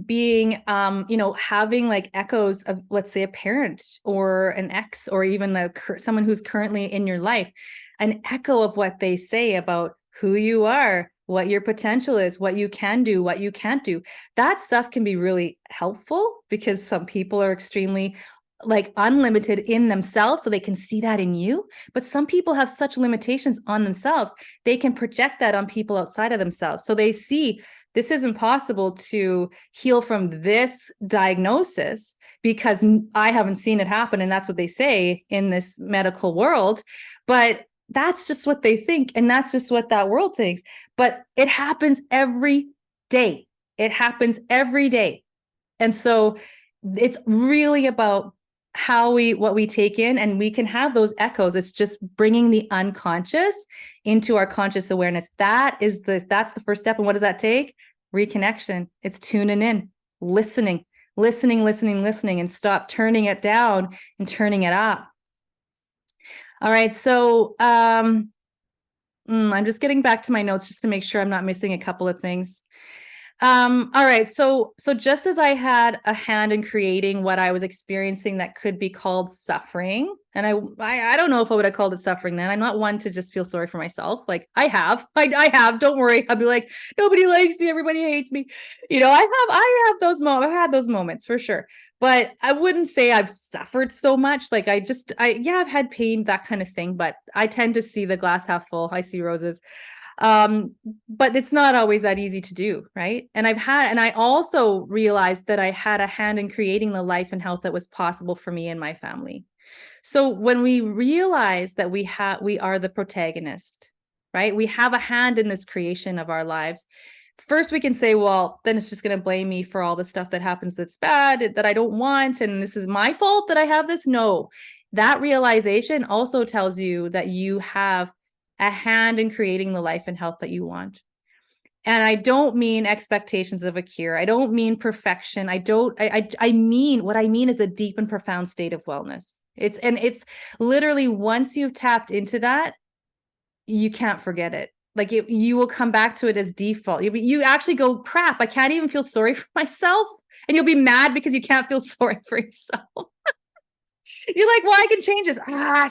Speaker 2: being, having like echoes of, let's say, a parent or an ex, or even someone who's currently in your life, an echo of what they say about who you are,
Speaker 1: what your potential is, what you can do, what you can't do. That stuff can be really helpful because some people are extremely like unlimited in themselves, so they can see that in you. But some people have such limitations on themselves, they can project that on people outside of themselves. So they see this is impossible to heal from this diagnosis because I haven't seen it happen. And that's what they say in this medical world. But that's just what they think. And that's just what that world thinks. But it happens every day. It happens every day. And so it's really about what we take in, and we can have those echoes. It's just bringing the unconscious into our conscious awareness. That's the first step. And what does that take? Reconnection. It's tuning in, listening, and stop turning it down and turning it up. All right. So I'm just getting back to my notes just to make sure I'm not missing a couple of things. All right. So just as I had a hand in creating what I was experiencing that could be called suffering, and I don't know if I would have called it suffering then. I'm not one to just feel sorry for myself. Like I have, don't worry. I'll be like, nobody likes me. Everybody hates me. I have those moments. I've had those moments for sure, but I wouldn't say I've suffered so much. Like I've had pain, that kind of thing, but I tend to see the glass half full. I see roses. But it's not always that easy to do, right? And I also realized that I had a hand in creating the life and health that was possible for me and my family. So when we realize that we are the protagonist, right? We have a hand in this creation of our lives. First, we can say, well, then it's just going to blame me for all the stuff that happens that's bad, that I don't want, and this is my fault that I have this. No, that realization also tells you that you have a hand in creating the life and health that you want. And I don't mean expectations of a cure. I don't mean perfection. I mean, what I mean is a deep and profound state of wellness. It's literally, once you've tapped into that, you can't forget it. Like you will come back to it as default. You actually go, crap, I can't even feel sorry for myself. And you'll be mad because you can't feel sorry for yourself. You're like, well, I can change this.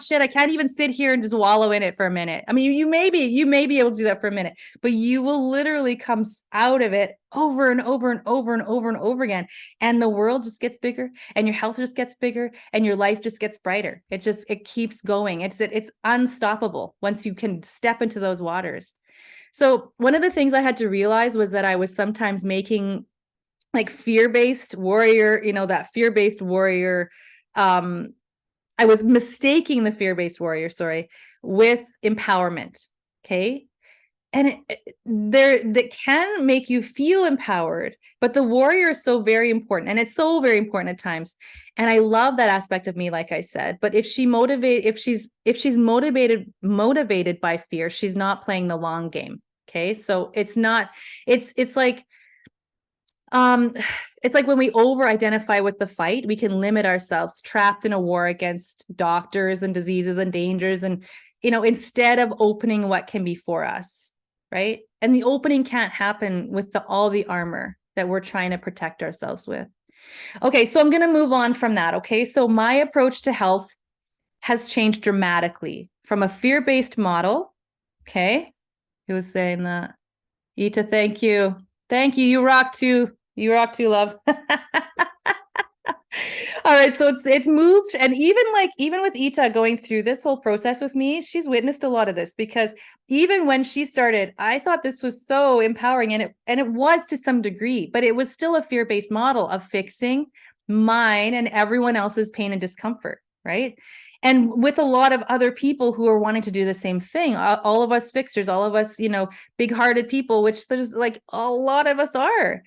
Speaker 1: Shit, I can't even sit here and just wallow in it for a minute. I mean, you may be able to do that for a minute, but you will literally come out of it over and over and over and over and over again. And the world just gets bigger, and your health just gets bigger, and your life just gets brighter. It keeps going. It's unstoppable once you can step into those waters. So one of the things I had to realize was that I was sometimes making like fear-based warrior, that fear-based warrior, I was mistaking the fear-based warrior, with empowerment. Okay. And that can make you feel empowered, but the warrior is so very important, and it's so very important at times. And I love that aspect of me, like I said, but if she's motivated by fear, she's not playing the long game. Okay. So it's like when we over-identify with the fight, we can limit ourselves, trapped in a war against doctors and diseases and dangers, and instead of opening what can be for us, right? And the opening can't happen with all the armor that we're trying to protect ourselves with. Okay, so I'm going to move on from that. Okay, so my approach to health has changed dramatically from a fear-based model. Okay, who was saying that? Ita, thank you. You rock too. You rock too, love. All right. So it's moved. And even with Ita going through this whole process with me, she's witnessed a lot of this, because even when she started, I thought this was so empowering, and it was to some degree, but it was still a fear-based model of fixing mine and everyone else's pain and discomfort. Right. And with a lot of other people who are wanting to do the same thing, all of us fixers, all of us, big-hearted people, which there's like a lot of us are.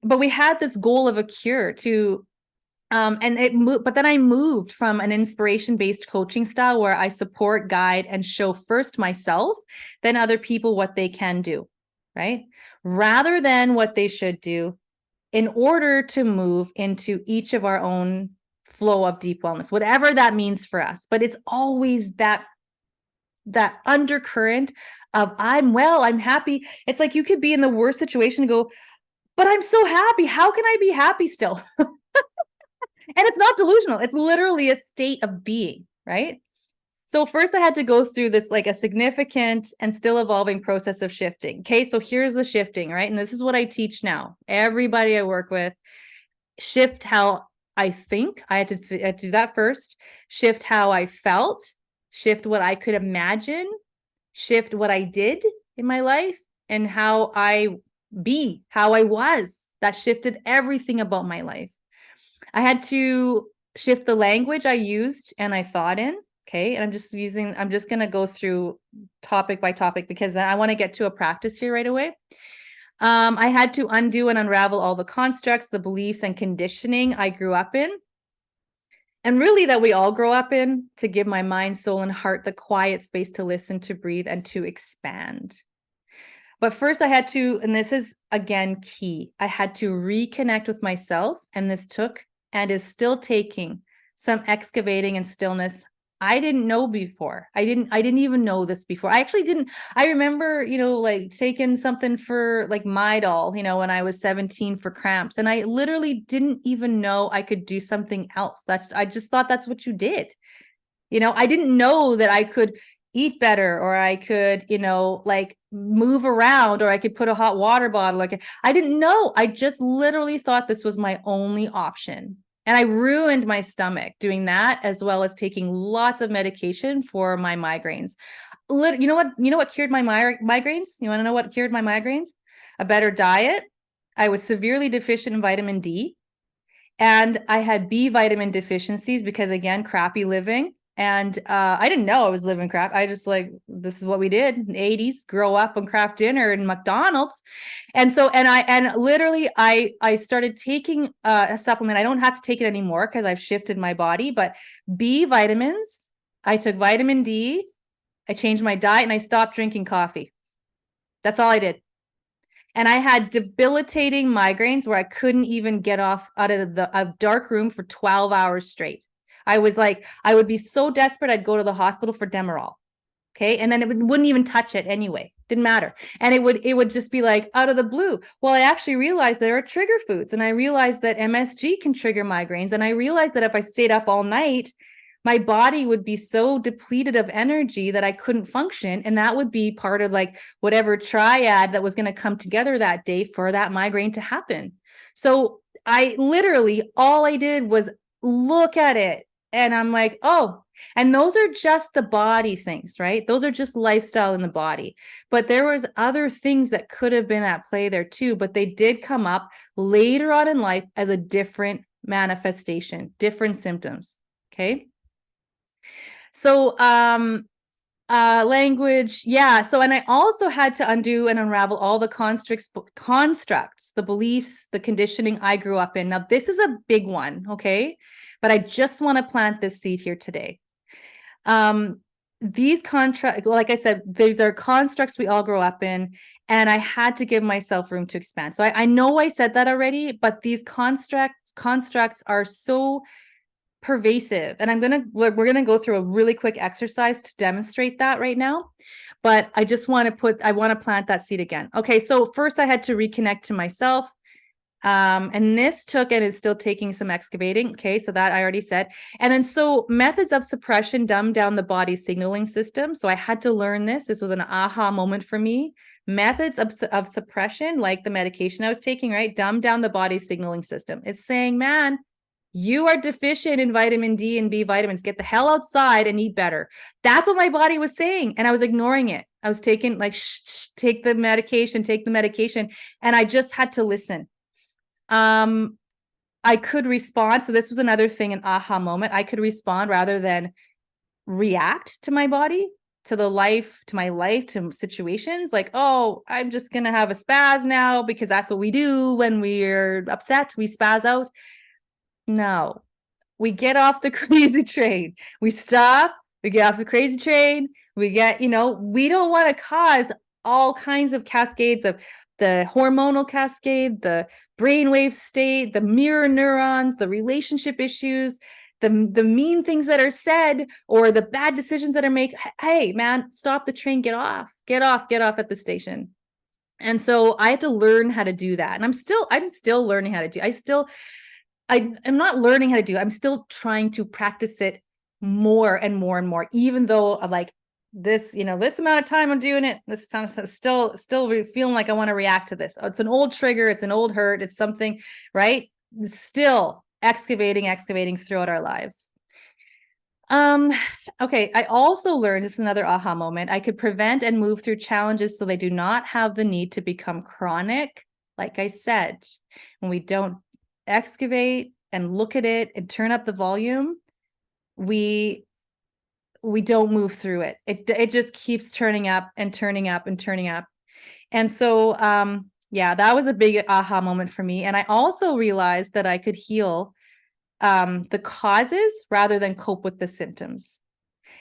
Speaker 1: But we had this goal of a cure but then I moved from an inspiration-based coaching style where I support, guide, and show first myself, then other people what they can do, right? Rather than what they should do, in order to move into each of our own flow of deep wellness, whatever that means for us. But it's always that undercurrent of I'm well, I'm happy. It's like you could be in the worst situation and go, but I'm so happy. How can I be happy still? And it's not delusional. It's literally a state of being, right? So first I had to go through this like a significant and still evolving process of shifting. Okay, so here's the shifting, right? And this is what I teach now. Everybody I work with, shift how I think. I had to do that first. Shift how I felt, shift what I could imagine, shift what I did in my life, and how I was. That shifted everything about my life. I had to shift the language I used and I thought in. Okay. And I'm just going to go through topic by topic because I want to get to a practice here right away. I had to undo and unravel all the constructs, the beliefs and conditioning I grew up in. And really that we all grow up in, to give my mind, soul, and heart the quiet space to listen, to breathe, and to expand. But first I had to, and this is again key, I had to reconnect with myself. And this took and is still taking some excavating and stillness I didn't know before. I didn't even know this before. I actually didn't. I remember, like taking something for like Midol, when I was 17 for cramps. And I literally didn't even know I could do something else. I just thought that's what you did. I didn't know that I could eat better, or I could, like move around, or I could put a hot water bottle. Like I didn't know. I just literally thought this was my only option. And I ruined my stomach doing that, as well as taking lots of medication for my migraines. You know what cured my migraines? You want to know what cured my migraines? A better diet. I was severely deficient in vitamin D, and I had B vitamin deficiencies because, again, crappy living. And I didn't know I was living crap. I just this is what we did in the 80s, grow up on craft dinner and McDonald's. And so, and literally I started taking a supplement. I don't have to take it anymore because I've shifted my body, but B vitamins, I took vitamin D, I changed my diet, and I stopped drinking coffee. That's all I did. And I had debilitating migraines where I couldn't even get off out of a dark room for 12 hours straight. I would be so desperate, I'd go to the hospital for Demerol. Okay. And then it wouldn't even touch it anyway. Didn't matter. And it would just be like out of the blue. Well, I actually realized there are trigger foods, and I realized that MSG can trigger migraines. And I realized that if I stayed up all night, my body would be so depleted of energy that I couldn't function. And that would be part of like whatever triad that was going to come together that day for that migraine to happen. So I literally, all I did was look at it. And I'm like, oh, and those are just the body things, right? Those are just lifestyle in the body. But there was other things that could have been at play there too, but they did come up later on in life as a different manifestation, different symptoms. Okay. So, language. Yeah. So, and I also had to undo and unravel all the constructs, the beliefs, the conditioning I grew up in. Now, this is a big one. Okay. But I just want to plant this seed here today. These like I said, these are constructs we all grow up in, and I had to give myself room to expand. So I know I said that already, but these constructs are so pervasive, and we're gonna go through a really quick exercise to demonstrate that right now. But I just want to plant that seed again. Okay, so first I had to reconnect to myself. And this took and is still taking some excavating. Okay, so that I already said. And then so methods of suppression dumb down the body's signaling system. So I had to learn this. This was an aha moment for me. Methods of suppression, like the medication I was taking, right? Dumb down the body's signaling system. It's saying, man, you are deficient in vitamin D and B vitamins. Get the hell outside and eat better. That's what my body was saying. And I was ignoring it. I was taking take the medication. And I just had to listen. I could respond. So this was another thing, an aha moment. I could respond rather than react to my body, to my life, to situations like, oh, I'm just going to have a spaz now because that's what we do when we're upset. We spaz out. No, we get off the crazy train. We stop, we get off the crazy train. We don't want to cause all kinds of cascades of the hormonal cascade, the brainwave state, the mirror neurons, the relationship issues, the mean things that are said, or the bad decisions that are made. Hey, man, stop the train, get off at the station. And so I had to learn how to do that. And I'm still learning how to do. I'm not learning how to do. I'm still trying to practice it
Speaker 2: more and more and more, even though I'm like, this, this amount of time I'm doing it, this kind of still feeling like I want to react to this. Oh, it's an old trigger, it's an old hurt, it's something, right? Still excavating throughout our lives. Okay. I also learned, this is another aha moment, I could prevent and move through challenges so they do not have the need to become chronic. Like I said, when we don't excavate and look at it and turn up the volume, we don't move through it. It just keeps turning up and turning up and turning up. And so, yeah, that was a big aha moment for me. And I also realized that I could heal the causes rather than cope with the symptoms.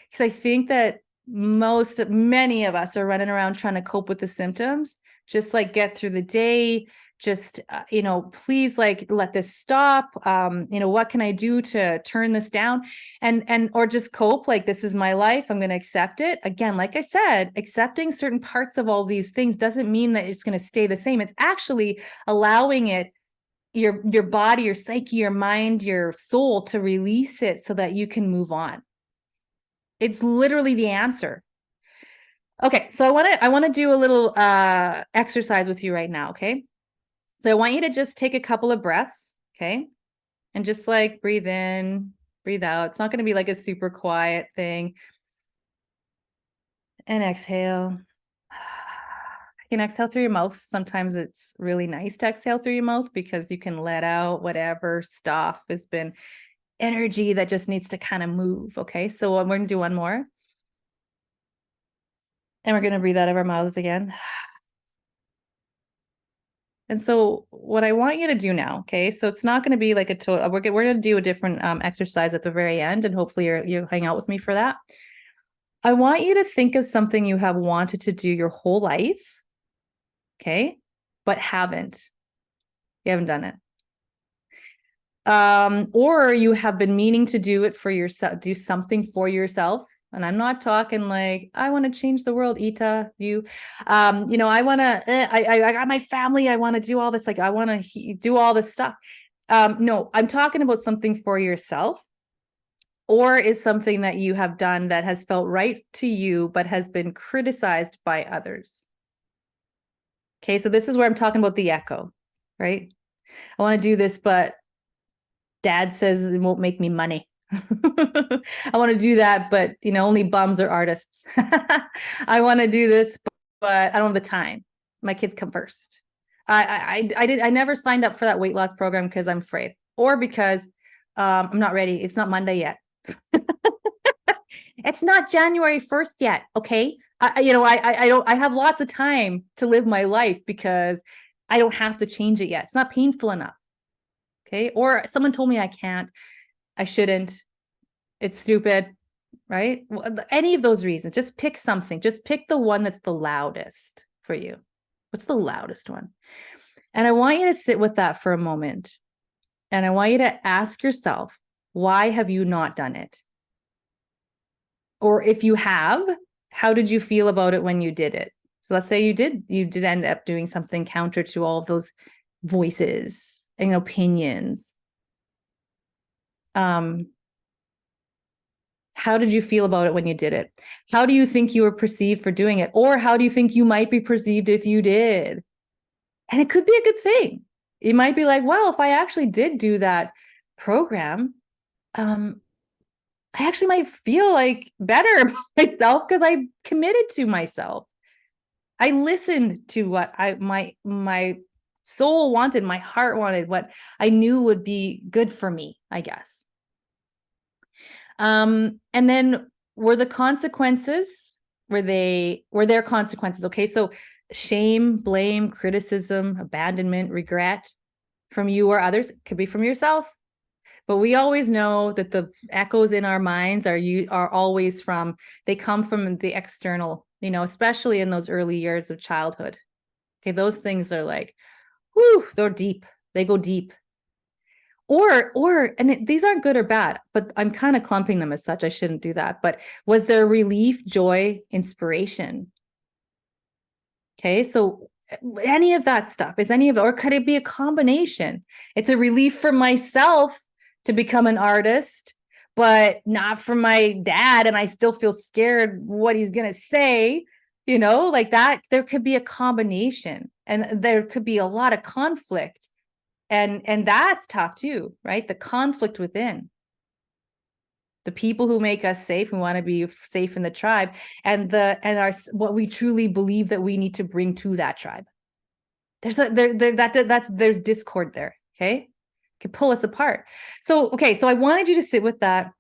Speaker 2: Because I think that many of us are running around trying to cope with the symptoms, just like get through the day, just, please, like, let this stop. What can I do to turn this down? Or just cope, like, this is my life, I'm going to accept it. Again, like I said, accepting certain parts of all these things doesn't mean that it's going to stay the same. It's actually allowing it, your body, your psyche, your mind, your soul, to release it so that you can move on. It's literally the answer. Okay, so I want to do a little exercise with you right now, okay? So I want you to just take a couple of breaths, okay? And just like breathe in, breathe out. It's not going to be like a super quiet thing. And exhale. You can exhale through your mouth. Sometimes it's really nice to exhale through your mouth because you can let out whatever stuff has been energy that just needs to kind of move, okay? So we're going to do one more. And we're going to breathe out of our mouths again. And so what I want you to do now, okay, so it's not going to be like a total, we're going to do a different exercise at the very end, and hopefully you'll hang out with me for that. I want you to think of something you have wanted to do your whole life, okay, but haven't. You haven't done it. Or you have been meaning to do it for yourself, do something for yourself. And I'm not talking like, I want to change the world, Ita, you, I want to, I got my family. I want to do all this. Like, I want to do all this stuff. No, I'm talking about something for yourself, or is something that you have done that has felt right to you, but has been criticized by others. Okay. So this is where I'm talking about the echo, right? I want to do this, but Dad says it won't make me money. I want to do that, but only bums are artists. I want to do this, but I don't have the time. My kids come first. I never signed up for that weight loss program because I'm afraid, or because I'm not ready. It's not Monday yet. It's not January 1st yet. Okay. I have lots of time to live my life because I don't have to change it yet. It's not painful enough. Okay. Or someone told me I can't, I shouldn't, it's stupid, right? Any of those reasons, just pick something, just pick the one that's the loudest for you. What's the loudest one? And I want you to sit with that for a moment. And I want you to ask yourself, why have you not done it? Or if you have, how did you feel about it when you did it? So let's say you did end up doing something counter to all of those voices and opinions. How did you feel about it when you did it? How do you think you were perceived for doing it? Or how do you think you might be perceived if you did? And it could be a good thing. It might be like, well, if I actually did do that program, I actually might feel like better about myself because I committed to myself. I listened to what my soul wanted, my heart wanted, what I knew would be good for me, I guess. And then were there consequences? Were there consequences? Okay. So shame, blame, criticism, abandonment, regret from you or others, could be from yourself. But we always know that the echoes in our minds are always they come from the external, especially in those early years of childhood. Okay. Those things are like, whew, they're deep. They go deep. These aren't good or bad, but I'm kind of clumping them as such. I shouldn't do that. But was there relief, joy, inspiration? Okay. So any of that stuff, or could it be a combination? It's a relief for myself to become an artist, but not from my dad. And I still feel scared what he's going to say, like that. There could be a combination, and there could be a lot of conflict. And that's tough too, right? The conflict within. The people who make us safe, we want to be safe in the tribe, and what we truly believe that we need to bring to that tribe. There's discord there. Okay. Can pull us apart. So I wanted you to sit with that.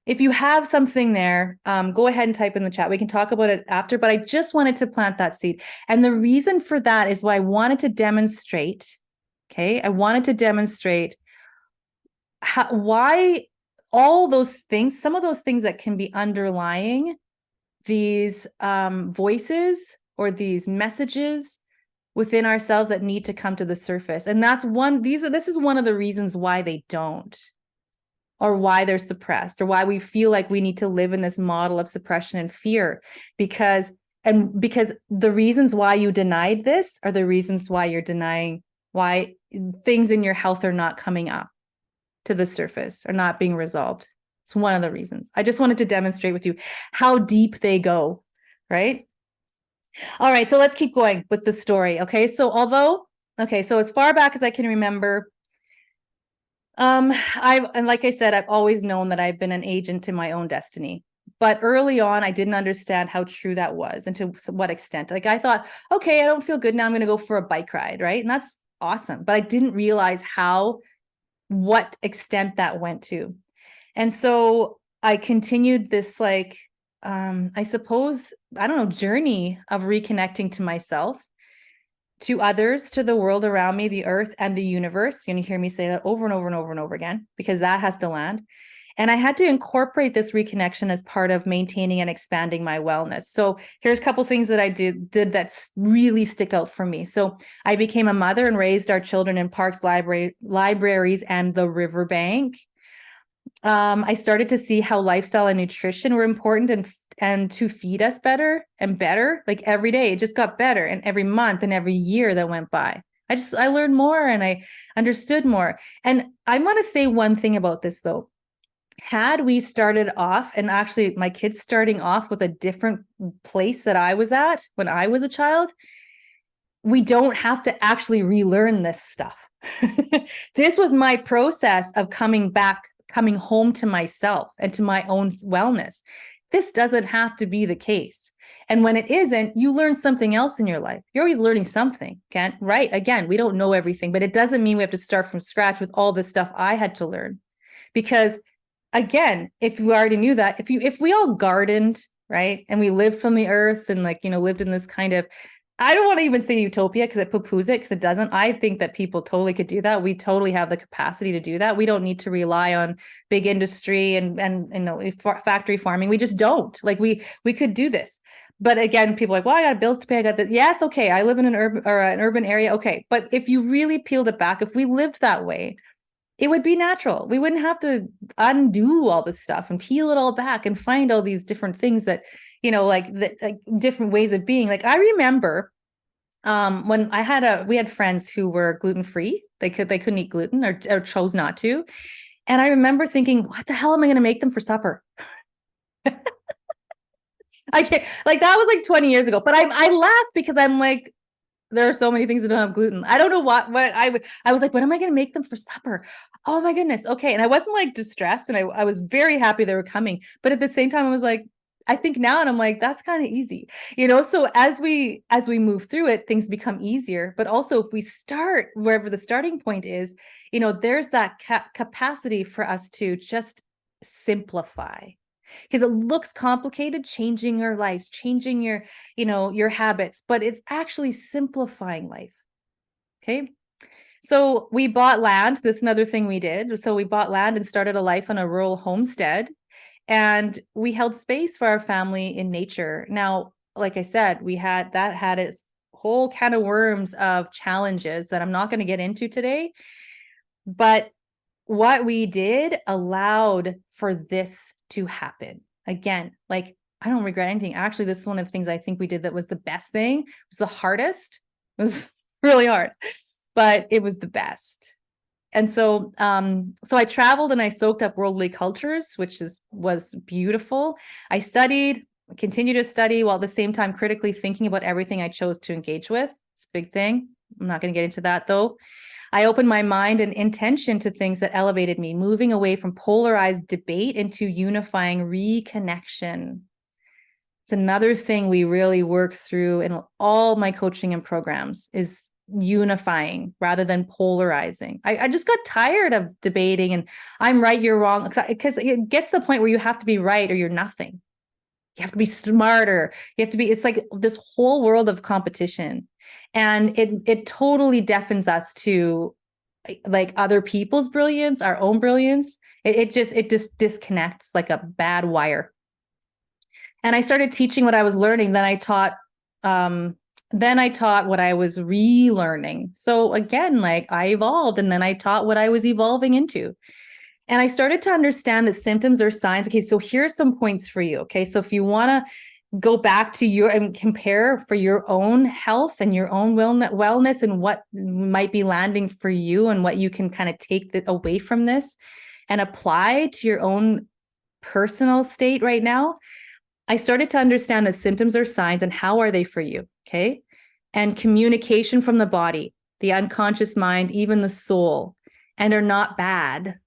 Speaker 2: If you have something there, go ahead and type in the chat. We can talk about it after, but I just wanted to plant that seed. And the reason for that is why I wanted to demonstrate. Okay. I wanted to demonstrate why all those things, some of those things that can be underlying these voices or these messages within ourselves that need to come to the surface. And this is one of the reasons why they don't, or why they're suppressed, or why we feel like we need to live in this model of suppression and fear, because the reasons why you denied this are the reasons why you're denying why things in your health are not coming up to the surface, or not being resolved. It's one of the reasons. I just wanted to demonstrate with you how deep they go, right? All right, so let's keep going with the story. Okay, so as far back as I can remember, like I said, I've always known that I've been an agent in my own destiny. But early on, I didn't understand how true that was, and to what extent. Like, I thought, okay, I don't feel good now, I'm going to go for a bike ride, right? And that's awesome. But I didn't realize what extent that went to. And so I continued this, I suppose, I don't know, journey of reconnecting to myself, to others, to the world around me, the earth and the universe. You're going to hear me say that over and over and over and over again, because that has to land. And I had to incorporate this reconnection as part of maintaining and expanding my wellness. So here's a couple things that I did that really stick out for me. So I became a mother and raised our children in parks, libraries, and the riverbank. I started to see how lifestyle and nutrition were important, and to feed us better and better. Like, every day it just got better, and every month and every year that went by, I learned more and I understood more. And I want to say one thing about this though. Had we started off, and actually my kids starting off with a different place that I was at when I was a child, we don't have to actually relearn this stuff. This was my process of coming home to myself and to my own wellness. This doesn't have to be the case. And when it isn't, you learn something else in your life. You're always learning something, right? Again, we don't know everything, but it doesn't mean we have to start from scratch with all this stuff I had to learn. Because again, if you already knew that, if we all gardened, right, and we lived from the earth and lived in this kind of, I don't want to even say utopia because it poo-poos it, because it doesn't. I think that people totally could do that. We totally have the capacity to do that. We don't need to rely on big industry and factory farming. We just don't. We could do this. But again, people are like, well, I got bills to pay. I got this. Yes, okay. I live in an urban area. Okay. But if you really peeled it back, if we lived that way, it would be natural. We wouldn't have to undo all this stuff and peel it all back and find all these different things that, different ways of being. I remember when we had friends who were gluten-free. They couldn't eat gluten, or chose not to. And I remember thinking, what the hell am I going to make them for supper? I can't, that was 20 years ago, but I laugh because I'm like, there are so many things that don't have gluten. I don't know what I was like, what am I going to make them for supper? Oh my goodness. Okay. And I wasn't distressed, and I was very happy they were coming. But at the same time, I was like, I think now, and I'm like, that's kind of easy, so as we move through it, things become easier. But also, if we start wherever the starting point is, there's that capacity for us to just simplify. Because it looks complicated, changing your lives, changing your habits, but it's actually simplifying life. Okay. So we bought land. This is another thing we did. So we bought land and started a life on a rural homestead, and we held space for our family in nature. Now, like I said, that had its whole can of worms of challenges that I'm not going to get into today. But what we did allowed for this to happen. Again, I don't regret anything. Actually, this is one of the things I think we did that was the best thing. It was the hardest. It was really hard, but it was the best.
Speaker 1: And so, so I traveled and I soaked up worldly cultures, which was beautiful. I studied, continue to study while at the same time critically thinking about everything I chose to engage with. It's a big thing. I'm not going to get into that though. I opened my mind and intention to things that elevated me, moving away from polarized debate into unifying reconnection. It's another thing we really work through in all my coaching and programs is unifying rather than polarizing. I just got tired of debating and I'm right, you're wrong, because it gets to the point where you have to be right or you're nothing. You have to be smarter. You have to be, it's like this whole world of competition. And it totally deafens us to like other people's brilliance, our own brilliance. It just disconnects like a bad wire. And I started teaching what I was learning. Then I taught what I was relearning. So again, like I evolved and then I taught what I was evolving into. And I started to understand that symptoms are signs. Okay, so here's some points for you. Okay, so if you want to go back to your and compare for your own health and your own wellness and what might be landing for you and what you can kind of take away from this and apply to your own personal state right now, I started to understand that symptoms are signs and how are they for you, okay? And communication from the body, the unconscious mind, even the soul, and are not bad.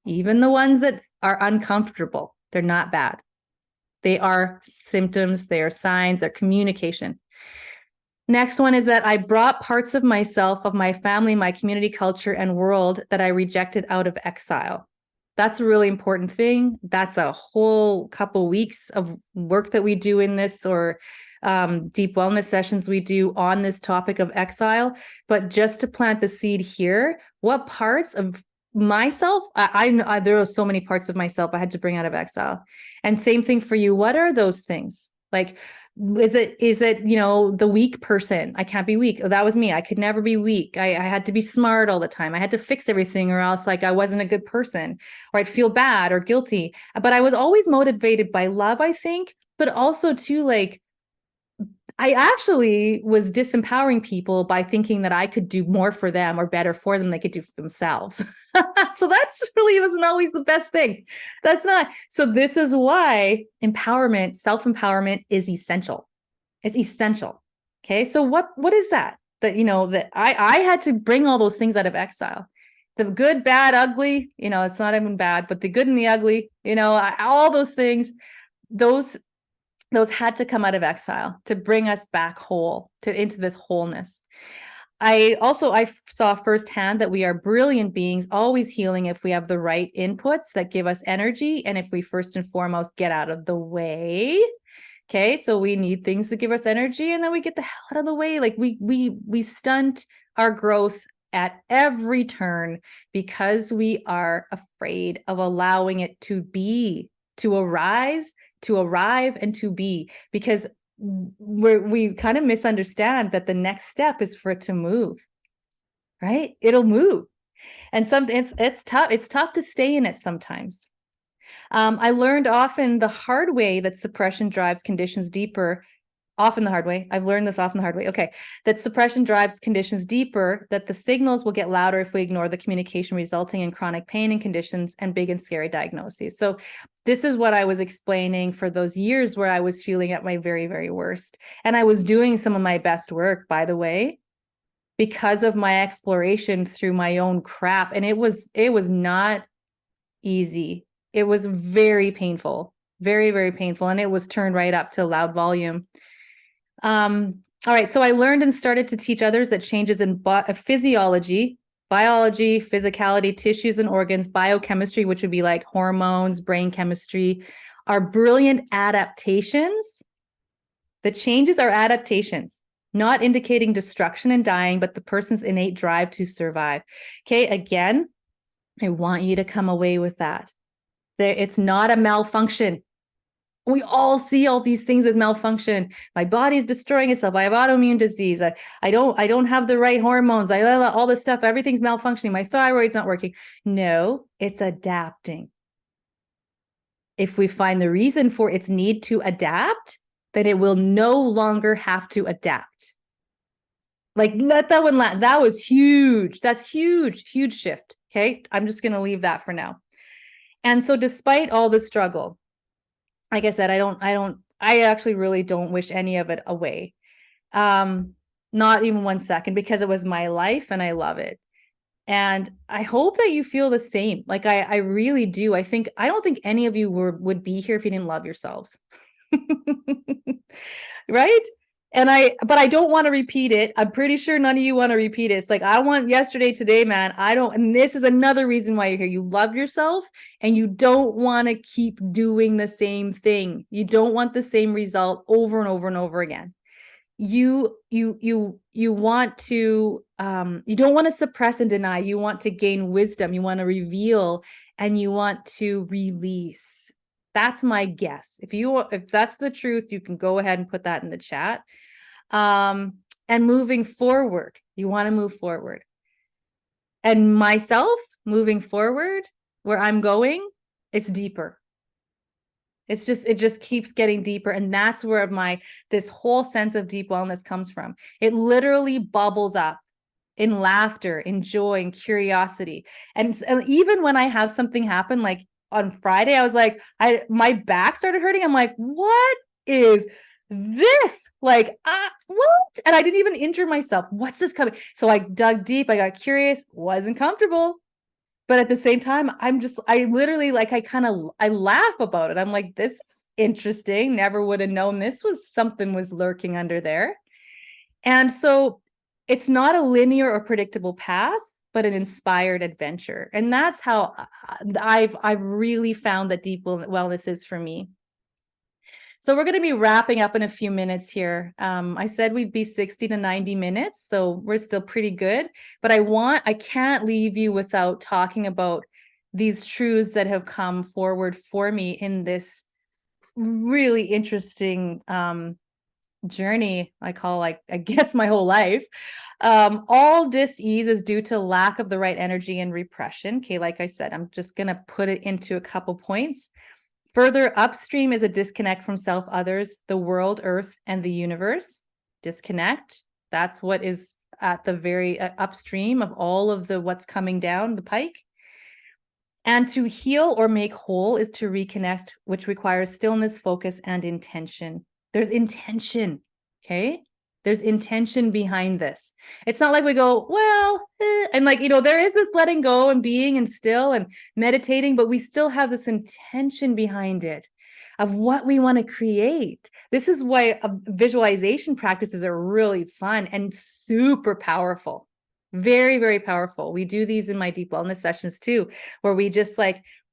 Speaker 1: Even the ones that are uncomfortable, they're not bad. They are symptoms, they are signs, they're communication. Next one is that I brought parts of myself, of my family, my community, culture, and world that I rejected out of exile. That's a really important thing. That's a whole couple weeks of work that we do in this, or deep wellness sessions we do on this topic of exile. But just to plant the seed here, what parts of myself, I there are so many parts of myself I had to bring out of exile. And same thing for you. What are those things? Like, is it the weak person? I can't be weak. Oh, that was me. I could never be weak. I had to be smart all the time. I had to fix everything or else like I wasn't a good person, or I'd feel bad or guilty. But I was always motivated by love, I think, but also too, like, I actually was disempowering people by thinking that I could do more for them or better for them than they could do for themselves. So that's really wasn't always the best thing. That's not. So this is why empowerment, self-empowerment is essential. It's essential. Okay. So what is that? That I had to bring all those things out of exile. The good, bad, ugly, it's not even bad, but the good and the ugly, all those things, those had to come out of exile to bring us back whole into this wholeness. I saw firsthand that we are brilliant beings, always healing if we have the right inputs that give us energy. And if we first and foremost get out of the way. Okay. So we need things that give us energy and then we get the hell out of the way. Like we stunt our growth at every turn because we are afraid of allowing it to be, to arise, to arrive, and to be, because we kind of misunderstand that the next step is for it to move, right? It'll move. And it's tough. It's tough to stay in it sometimes. I learned often the hard way that suppression drives conditions deeper. Often the hard way. I've learned this often the hard way. Okay. That suppression drives conditions deeper, that the signals will get louder if we ignore the communication, resulting in chronic pain and conditions and big and scary diagnoses. So this is what I was explaining for those years where I was feeling at my very, very worst. And I was doing some of my best work, by the way, because of my exploration through my own crap. And it was not easy. It was very painful, very, very painful. And it was turned right up to loud volume. All right. So I learned and started to teach others that changes in physiology, biology, physicality, tissues and organs, biochemistry, which would be like hormones, brain chemistry, are brilliant adaptations. The changes are adaptations, not indicating destruction and dying, but the person's innate drive to survive. Okay. Again, I want you to come away with that. It's not a malfunction. We all see all these things as malfunction. My body's destroying itself. I have autoimmune disease. I don't have the right hormones. All this stuff. Everything's malfunctioning. My thyroid's not working. No, it's adapting. If we find the reason for its need to adapt, then it will no longer have to adapt.
Speaker 2: Like, let that one land. That was huge. That's huge, huge shift. Okay. I'm just going to leave that for now. And so despite all the struggle, like I said, I actually really don't wish any of it away. Not even 1 second, because it was my life and I love it. And I hope that you feel the same. Like I really do. I don't think any of you would be here if you didn't love yourselves. Right? But I don't want to repeat it. I'm pretty sure none of you want to repeat it. It's like, I want yesterday, today, man. And this is another reason why you're here. You love yourself and you don't want to keep doing the same thing. You don't want the same result over and over and over again. You want to, you don't want to suppress and deny. You want to gain wisdom. You want to reveal, and you want to release. That's my guess. If that's the truth, you can go ahead and put that in the chat. And moving forward, you want to move forward. And myself moving forward, where I'm going, it's deeper. It just keeps getting deeper. And that's where this whole sense of deep wellness comes from. It literally bubbles up in laughter, in joy, in curiosity. And even when I have something happen, like on Friday, I was like, my back started hurting. I'm like, what is this? Like, what? And I didn't even injure myself. What's this coming? So I dug deep. I got curious, wasn't comfortable. But at the same time, I literally, like, I laugh about it. I'm like, this is interesting. Never would have known something was lurking under there. And so it's not a linear or predictable path, but an inspired adventure. And that's how I've really found that deep wellness is for me. So we're going to be wrapping up in a few minutes here. I said we'd be 60 to 90 minutes, so we're still pretty good. But I can't leave you without talking about these truths that have come forward for me in this really interesting journey I call, like, I guess, my whole life. All dis-ease is due to lack of the right energy and repression. Okay, like I said, I'm just going to put it into a couple points. Further upstream is a disconnect from self, others, the world, earth, and the universe. Disconnect. That's what is at the very upstream of all of what's coming down the pike. And to heal or make whole is to reconnect, which requires stillness, focus, and intention. There's intention, okay? There's intention behind this. It's not like we go, well, and like, there is this letting go and being and still and meditating, but we still have this intention behind it of what we want to create. This is why visualization practices are really fun and super powerful. Very, very powerful. We do these in my deep wellness sessions too, where we just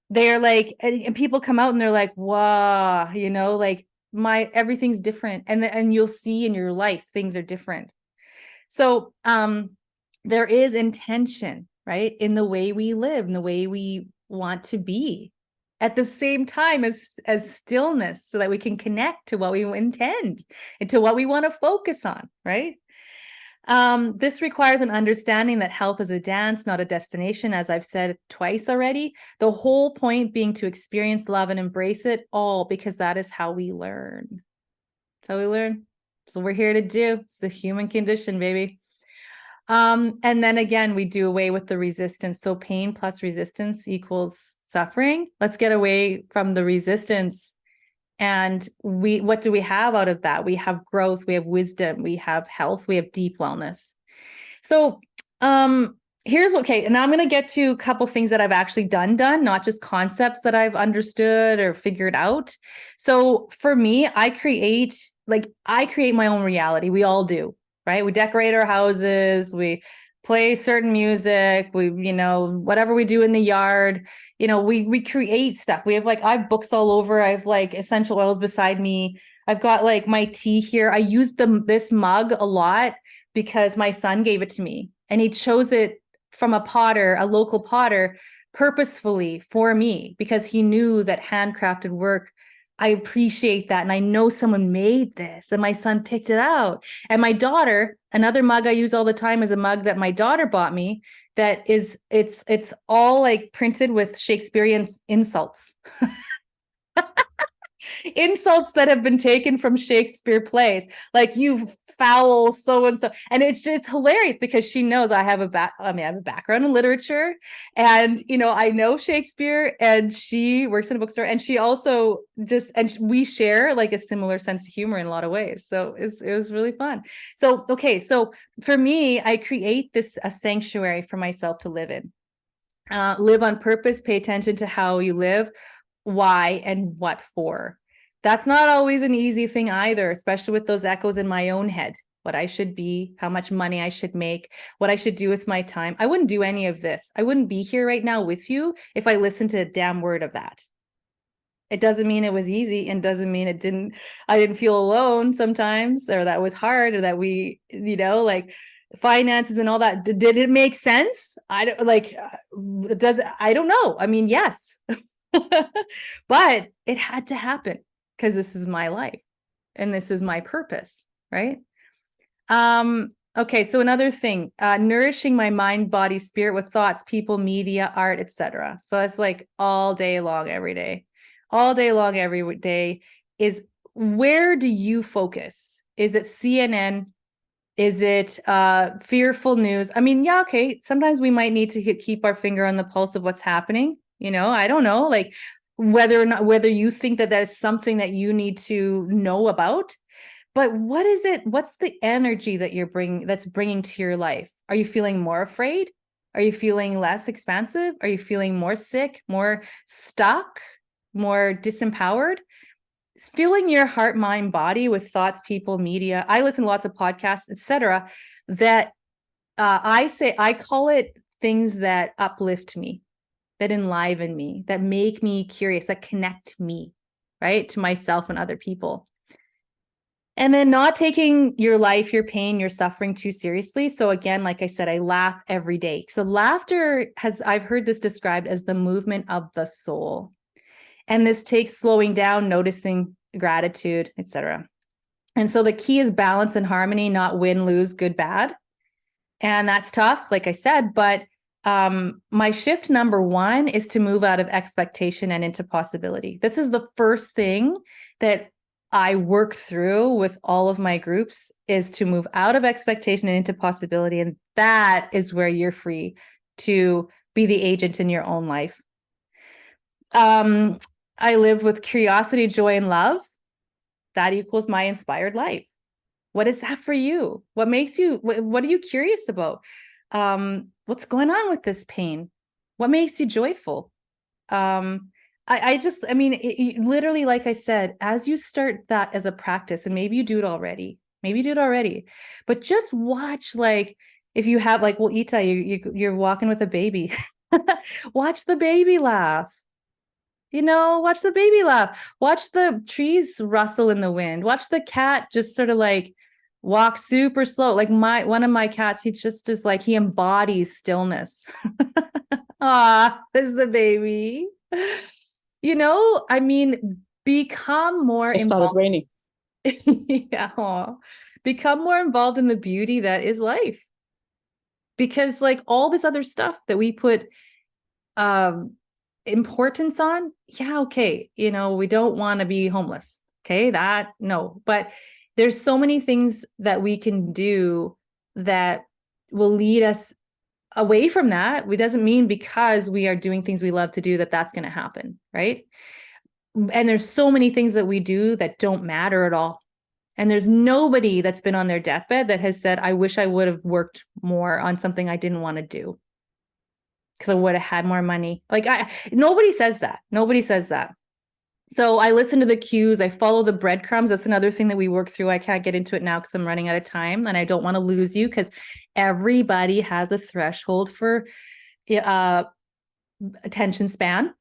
Speaker 2: they're like, and people come out and they're like, wow, like, everything's different. And you'll see in your life, things are different. So, there is intention, right? In the way we live, in the way we want to be, at the same time as stillness, so that we can connect to what we intend and to what we want to focus on, right? This requires an understanding that health is a dance, not a destination, as I've said twice already. The whole point being to experience love and embrace it all, because that is how we learn. That's how we learn. So we're here to do. It's the human condition, baby. And then again, we do away with the resistance. So pain plus resistance equals suffering. Let's get away from the resistance. And what do we have out of that? We have growth, we have wisdom, we have health, we have deep wellness. So here's okay. And now I'm going to get to a couple things that I've actually done, not just concepts that I've understood or figured out. So for me, I create my own reality. We all do, right? We decorate our houses, we play certain music, we, whatever we do in the yard, we create stuff. We have I have books all over. I have essential oils beside me. I've got my tea here. I use this mug a lot because my son gave it to me and he chose it from a local potter, purposefully for me, because he knew that handcrafted work, I appreciate that. And I know someone made this and my son picked it out. And my daughter, another mug I use all the time is a mug that my daughter bought me that it's all printed with Shakespearean insults. insults that have been taken from Shakespeare plays, like you foul so and so, and it's just hilarious because she knows I have a background in literature, and I know Shakespeare, and she works in a bookstore, and she also we share like a similar sense of humor in a lot of ways. So it was really fun. So okay, so for me, I create a sanctuary for myself to live in. Live on purpose, pay attention to how you live, why, and what for. That's not always an easy thing either, especially with those echoes in my own head. What I should be, how much money I should make, what I should do with my time. I wouldn't do any of this. I wouldn't be here right now with you if I listened to a damn word of that. It doesn't mean it was easy, and doesn't mean I didn't feel alone sometimes, or that was hard, or that we, like finances and all that. Did it make sense? I don't know. I mean, yes, but it had to happen because this is my life and this is my purpose, right? Okay, so another thing, nourishing my mind, body, spirit with thoughts, people, media, art, etc. So that's like all day long, every day. All day long, every day. Is where do you focus? Is it CNN? Is it fearful news? I mean, yeah, okay. Sometimes we might need to keep our finger on the pulse of what's happening. I don't know, like whether you think that is something that you need to know about. But what is it? What's the energy that that's bringing to your life? Are you feeling more afraid? Are you feeling less expansive? Are you feeling more sick, more stuck, more disempowered? Filling your heart, mind, body with thoughts, people, media. I listen to lots of podcasts, etc. That I call it things that uplift me, that enliven me, that make me curious, that connect me, right, to myself and other people. And then not taking your life, your pain, your suffering too seriously. So again, like I said, I laugh every day. So laughter I've heard this described as the movement of the soul. And this takes slowing down, noticing, gratitude, etc. And so the key is balance and harmony, not win, lose, good, bad. And that's tough, like I said, but my shift number one is to move out of expectation and into possibility. This is the first thing that I work through with all of my groups, is to move out of expectation and into possibility. And that is where you're free to be the agent in your own life. I live with curiosity, joy, and love. That equals my inspired life. What is that for you? What makes you, what are you curious about? What's going on with this pain? What makes you joyful? Literally, like I said, as you start that as a practice, and maybe you do it already, but just watch, like, if you have, like, well, Ita, you're walking with a baby, watch the baby laugh. Watch the baby laugh. Watch the trees rustle in the wind. Watch the cat just sort of like walk super slow. Like one of my cats, he just is like, he embodies stillness. Ah, there's the baby. Become more
Speaker 3: It started
Speaker 2: involved.
Speaker 3: raining.
Speaker 2: Yeah. Aw. Become more involved in the beauty that is life. Because like all this other stuff that we put importance on, yeah, okay, we don't want to be homeless, okay, that no, but there's so many things that we can do that will lead us away from that. It doesn't mean because we are doing things we love to do that's going to happen, right? And there's so many things that we do that don't matter at all. And there's nobody that's been on their deathbed that has said, I wish I would have worked more on something I didn't want to do because I would have had more money. Like nobody says that. Nobody says that. So I listen to the cues. I follow the breadcrumbs. That's another thing that we work through. I can't get into it now because I'm running out of time and I don't want to lose you, because everybody has a threshold for attention span.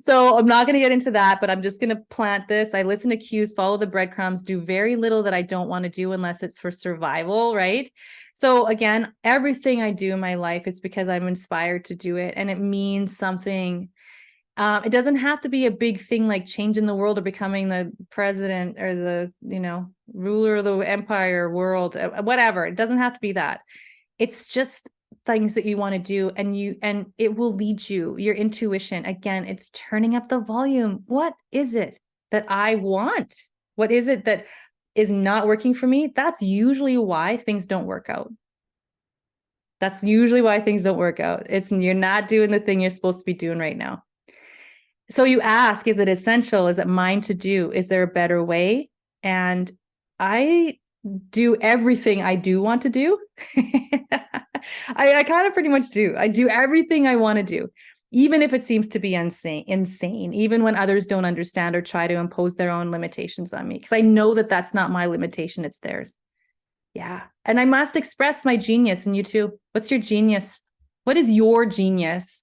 Speaker 2: So I'm not going to get into that, but I'm just going to plant this. I listen to cues, follow the breadcrumbs, do very little that I don't want to do unless it's for survival, right? So again, everything I do in my life is because I'm inspired to do it and it means something. It doesn't have to be a big thing like changing the world or becoming the president or the, ruler of the empire world, whatever. It doesn't have to be that. It's just
Speaker 1: things that you want to do, and it will lead you, your intuition. Again, it's turning up the volume. What is it that I want? What is it that is not working for me? That's usually why things don't work out. That's usually why things don't work out. You're not doing the thing you're supposed to be doing right now. So you ask, is it essential? Is it mine to do? Is there a better way? And I do everything I do want to do. I kind of pretty much do. I do everything I want to do, even if it seems to be insane, even when others don't understand or try to impose their own limitations on me, because I know that that's not my limitation, it's theirs. Yeah. And I must express my genius, and you too. What's your genius? What is your genius?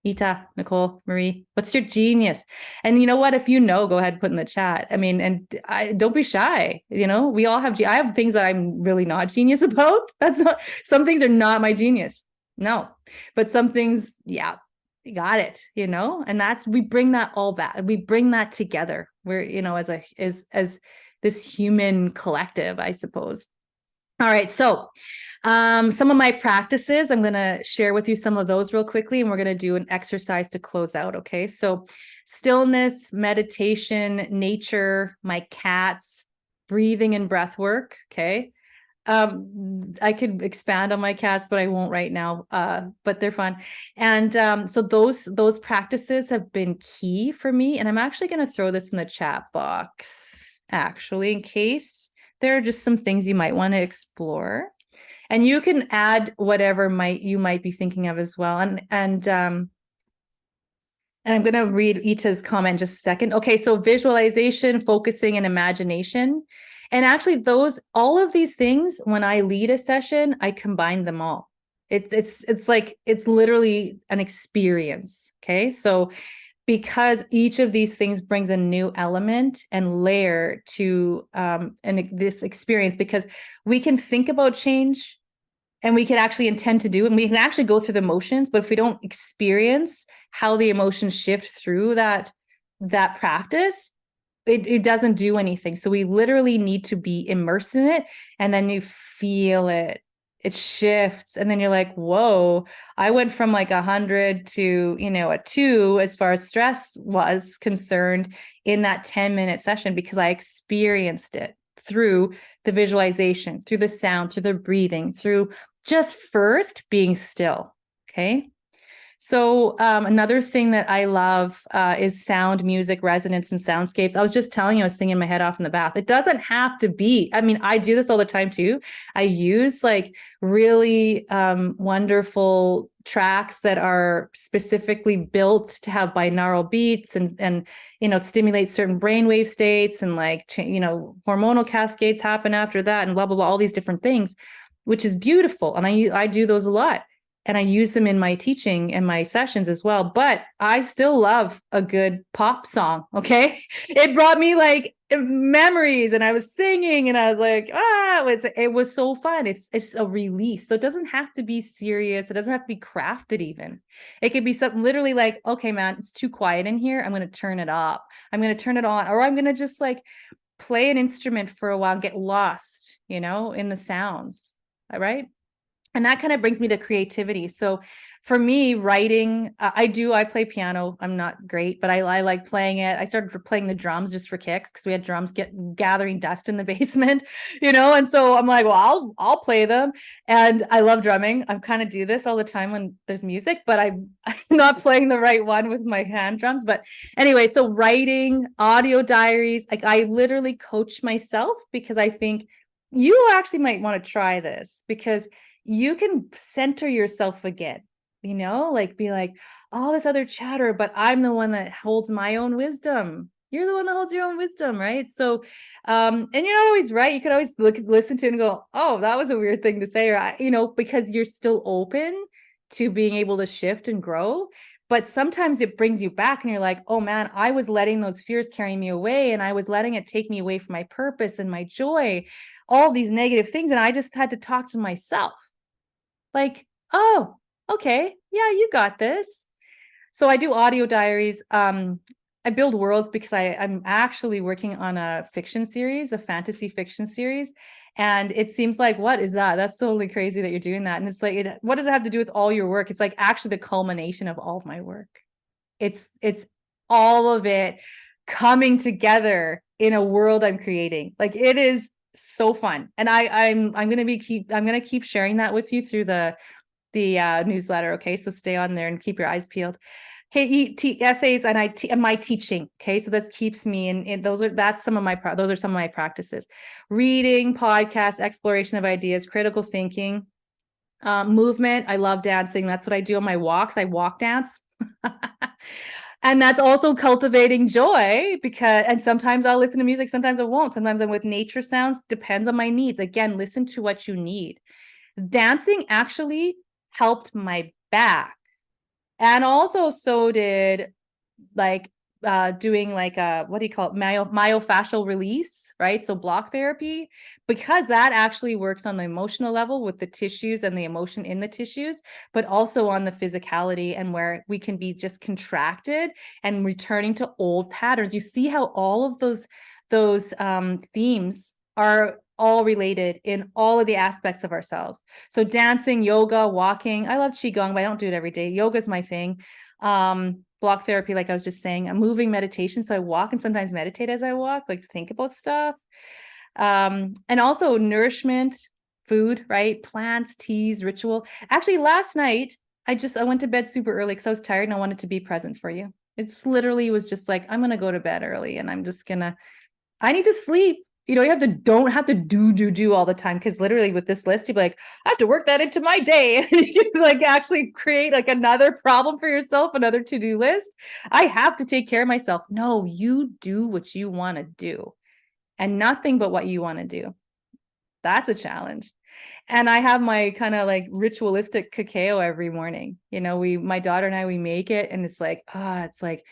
Speaker 1: Ita, Nicole, Marie, what's your genius? And you know what? If you know, go ahead and put in the chat. I mean, and don't be shy. You know, we all have, I have things that I'm really not genius about. Some things are not my genius. No, but some things, yeah, you got it, you know, and we bring that all back. We bring that together. We're, you know, as this human collective, I suppose. All right. So some of my practices, I'm going to share with you some of those real quickly, and we're going to do an exercise to close out. Okay. So stillness, meditation, nature, my cats, breathing and breath work. Okay. I could expand on my cats, but I won't right now. But they're fun. And so those practices have been key for me. And I'm actually going to throw this in the chat box, actually, in case there are just some things you might want to explore. And you can add whatever you might be thinking of as well. And I'm going to read Ita's comment in just a second. Okay, so visualization, focusing, and imagination. And actually, all of these things, when I lead a session, I combine them all. It's like, it's literally an experience. Okay, so because each of these things brings a new element and layer to this experience, because we can think about change and we can actually intend to do, and we can actually go through the motions, but if we don't experience how the emotions shift through that practice, it doesn't do anything. So we literally need to be immersed in it, and then you feel it. It shifts, and then you're like, whoa, I went from like 100 to, you know, a 2 as far as stress was concerned in that 10-minute session, because I experienced it through the visualization, through the sound, through the breathing, through just first being still. Okay. So another thing that I love is sound, music, resonance, and soundscapes. I was just telling you, I was singing my head off in the bath. It doesn't have to be. I mean, I do this all the time too. I use like really wonderful tracks that are specifically built to have binaural beats and you know, stimulate certain brainwave states, and like, you know, hormonal cascades happen after that, and blah, blah, blah, all these different things, which is beautiful. And I do those a lot. And I use them in my teaching and my sessions as well. But I still love a good pop song. Okay. It brought me like memories, and I was singing, and I was like, it was so fun. It's a release. So it doesn't have to be serious. It doesn't have to be crafted even. It could be something literally like, okay, man, it's too quiet in here. I'm going to turn it up. I'm going to turn it on, or I'm going to just like play an instrument for a while and get lost, you know, in the sounds. All right. And that kind of brings me to creativity. So for me, writing, I play piano. I'm not great, but I like playing it. I started playing the drums just for kicks, because we had drums gathering dust in the basement, you know? And so I'm like, well, I'll play them. And I love drumming. I kind of do this all the time when there's music, but I'm not playing the right one with my hand drums. But anyway, so writing, audio diaries, like I literally coach myself, because I think you actually might want to try this, because you can center yourself again, you know, like be like, all this other chatter, but I'm the one that holds my own wisdom. You're the one that holds your own wisdom, right? So, and you're not always right. You could always listen to it and go, oh, that was a weird thing to say, or, you know, because you're still open to being able to shift and grow. But sometimes it brings you back, and you're like, oh man, I was letting those fears carry me away, and I was letting it take me away from my purpose and my joy, all these negative things. And I just had to talk to myself. Like, oh, okay, yeah, you got this. So I do audio diaries. I build worlds because I'm actually working on a fiction series, a fantasy fiction series. And it seems like, what is that? That's totally crazy that you're doing that. And it's like, what does it have to do with all your work? It's like actually the culmination of all of my work. It's all of it coming together in a world I'm creating. Like it is so fun. And I'm going to keep sharing that with you through the newsletter. Okay. So stay on there and keep your eyes peeled. Okay. Essays and my teaching. Okay. So that keeps me in those are some of my practices: reading, podcasts, exploration of ideas, critical thinking, movement. I love dancing. That's what I do on my walks. I walk dance. And that's also cultivating joy and sometimes I'll listen to music, sometimes I won't. Sometimes I'm with nature sounds, depends on my needs. Again, listen to what you need. Dancing actually helped my back. And also so did like doing like a, what do you call it? Myofascial release, right? So block therapy, because that actually works on the emotional level with the tissues and the emotion in the tissues, but also on the physicality and where we can be just contracted and returning to old patterns. You see how all of those themes are all related in all of the aspects of ourselves. So dancing, yoga, walking. I love qigong, but I don't do it every day. Yoga is my thing. Block therapy, like I was just saying, a moving meditation. So I walk and sometimes meditate as I walk, like think about stuff. And also nourishment, food, right? Plants, teas, ritual. Actually, last night, I went to bed super early because I was tired and I wanted to be present for you. It's literally was just like, I'm going to go to bed early and I need to sleep. You know, don't have to do all the time. Because literally with this list, you'd be like, I have to work that into my day. You like actually create like another problem for yourself, another to-do list. I have to take care of myself. No, you do what you want to do and nothing but what you want to do. That's a challenge. And I have my kind of like ritualistic cacao every morning. You know, my daughter and I, we make it and it's like, it's like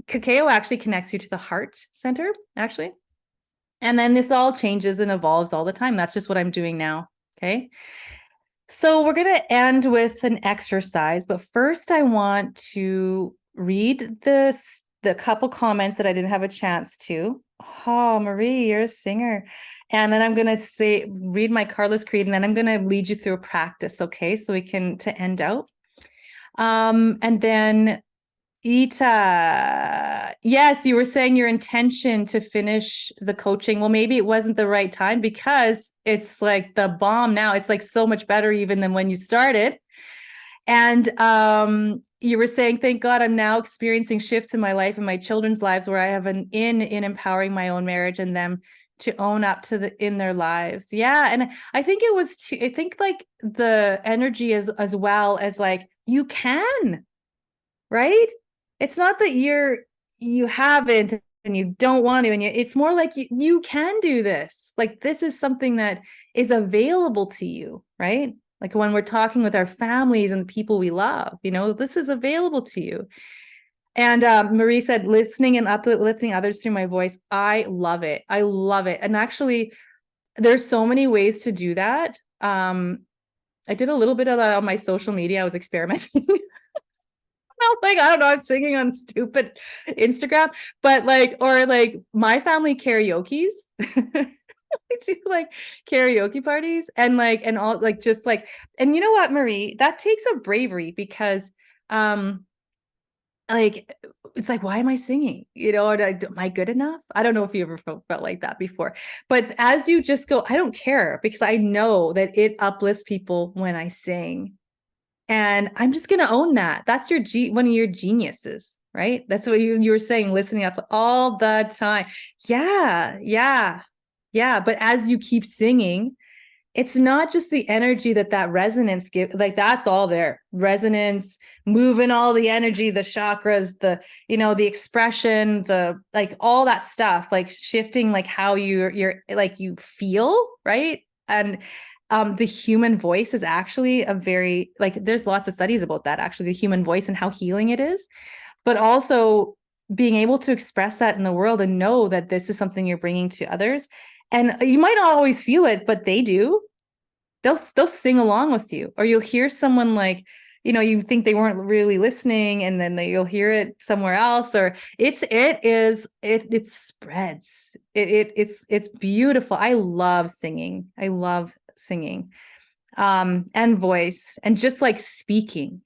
Speaker 1: cacao actually connects you to the heart center, actually. And then this all changes and evolves all the time. That's just what I'm doing now. Okay. So we're going to end with an exercise, but first I want to read the couple comments that I didn't have a chance to. Oh, Marie, you're a singer. And then I'm going to read my Carla's Creed, and then I'm going to lead you through a practice. Okay. So we can, to end out. And then Ita, yes, you were saying your intention to finish the coaching. Well, maybe it wasn't the right time because it's like the bomb now. It's like so much better even than when you started. And you were saying, thank God I'm now experiencing shifts in my life and my children's lives where I have an in empowering my own marriage and them to own up to in their lives. Yeah. And I think it was, I think like the energy as well as like, you can, right? It's not that you haven't and you don't want to, and it's more like you can do this. Like this is something that is available to you, right? Like when we're talking with our families and the people we love, you know, this is available to you. And Marie said, listening and uplifting others through my voice. I love it. I love it. And actually, there's so many ways to do that. I did a little bit of that on my social media. I was experimenting. Like, I don't know, I'm singing on stupid Instagram, but like, or like my family karaoke's. I do like karaoke parties and like, and all like, just like, and you know what, Marie, that takes a bravery because, like, it's like, why am I singing? You know, or am I good enough? I don't know if you ever felt like that before, but as you just go, I don't care because I know that it uplifts people when I sing. And I'm just going to own that. That's one of your geniuses, right? That's what you were saying, listening up all the time. Yeah, yeah, yeah. But as you keep singing, it's not just the energy that resonance gives, like that's all there. Resonance, moving all the energy, the chakras, the expression, like all that stuff, like shifting, like how you're like you feel, right? And the human voice is actually there's lots of studies about that, actually, the human voice and how healing it is, but also being able to express that in the world and know that this is something you're bringing to others. And you might not always feel it, but they do. They'll sing along with you, or you'll hear someone like, you know, you think they weren't really listening and then you'll hear it somewhere else, or it spreads.
Speaker 2: It's beautiful. I love singing. I love singing. And voice and just like speaking,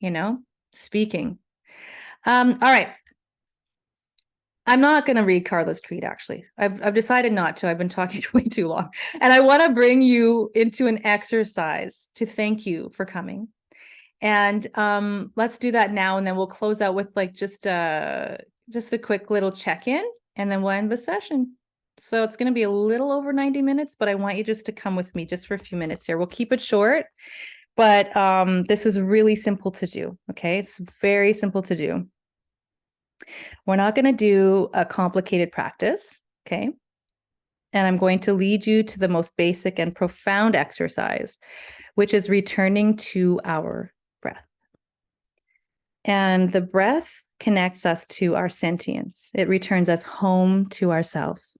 Speaker 2: speaking. All right. I'm not going to read Carla's creed, actually. I've decided not to. I've been talking way too long. And I want to bring you into an exercise to thank you for coming. And let's do that now. And then we'll close out with like just a quick little check-in, and then we'll end the session. So it's going to be a little over 90 minutes, but I want you just to come with me just for a few minutes here. We'll keep it short, but this is really simple to do. Okay. It's very simple to do. We're not going to do a complicated practice. Okay. And I'm going to lead you to the most basic and profound exercise, which is returning to our breath. And the breath connects us to our sentience. It returns us home to ourselves.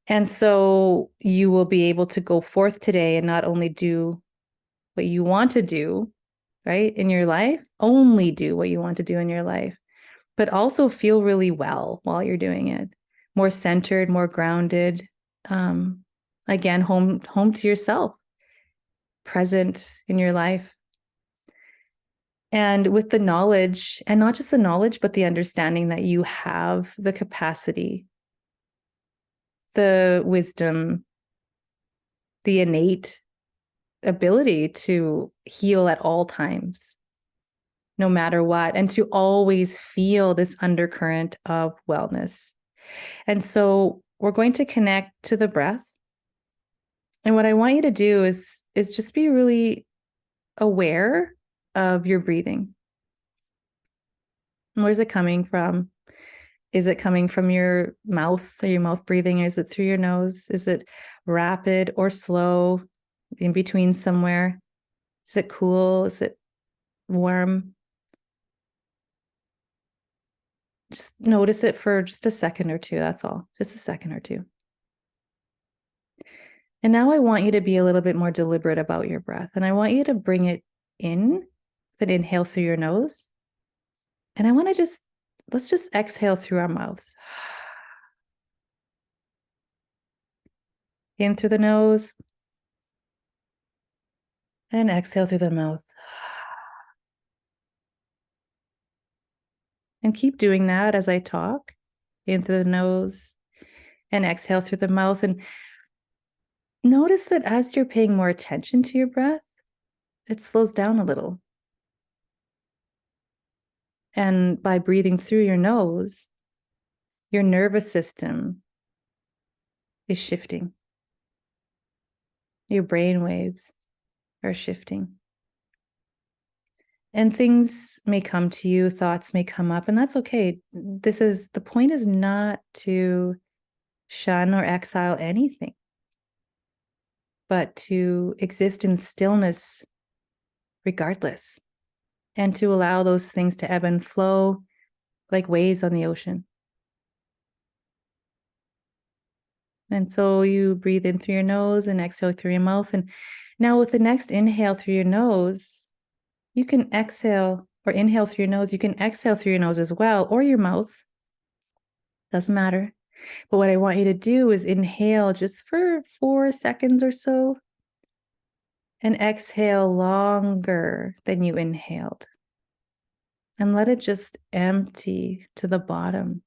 Speaker 2: And so you will be able to go forth today and not only do what you want to do, right, in your life, only do what you want to do in your life, but also feel really well while you're doing it, more centered, more grounded, again, home to yourself, present in your life. And with the knowledge, and not just the knowledge, but the understanding that you have the capacity, the wisdom, the innate ability to heal at all times, no matter what, and to always feel this undercurrent of wellness. And so we're going to connect to the breath. And what I want you to do is just be really aware of your breathing. Where's it coming from? Is it coming from your mouth? Are your mouth breathing? Is it through your nose? Is it rapid or slow, in between somewhere? Is it cool? Is it warm? Just notice it for just a second or two. That's all. Just a second or two. And now I want you to be a little bit more deliberate about your breath. And I want you to bring it in, then inhale through your nose. And I want to let's just exhale through our mouths. In through the nose. And exhale through the mouth. And keep doing that as I talk. In through the nose and exhale through the mouth. And notice that as you're paying more attention to your breath, it slows down a little. And by breathing through your nose, your nervous system is shifting. Your brain waves are shifting. And things may come to you, thoughts may come up, and that's okay. The point is not to shun or exile anything, but to exist in stillness regardless, and to allow those things to ebb and flow like waves on the ocean. And so you breathe in through your nose and exhale through your mouth. And now with the next inhale through your nose, you can exhale or inhale through your nose. You can exhale through your nose as well, or your mouth. Doesn't matter. But what I want you to do is inhale just for 4 seconds or so, and exhale longer than you inhaled. And let it just empty to the bottom.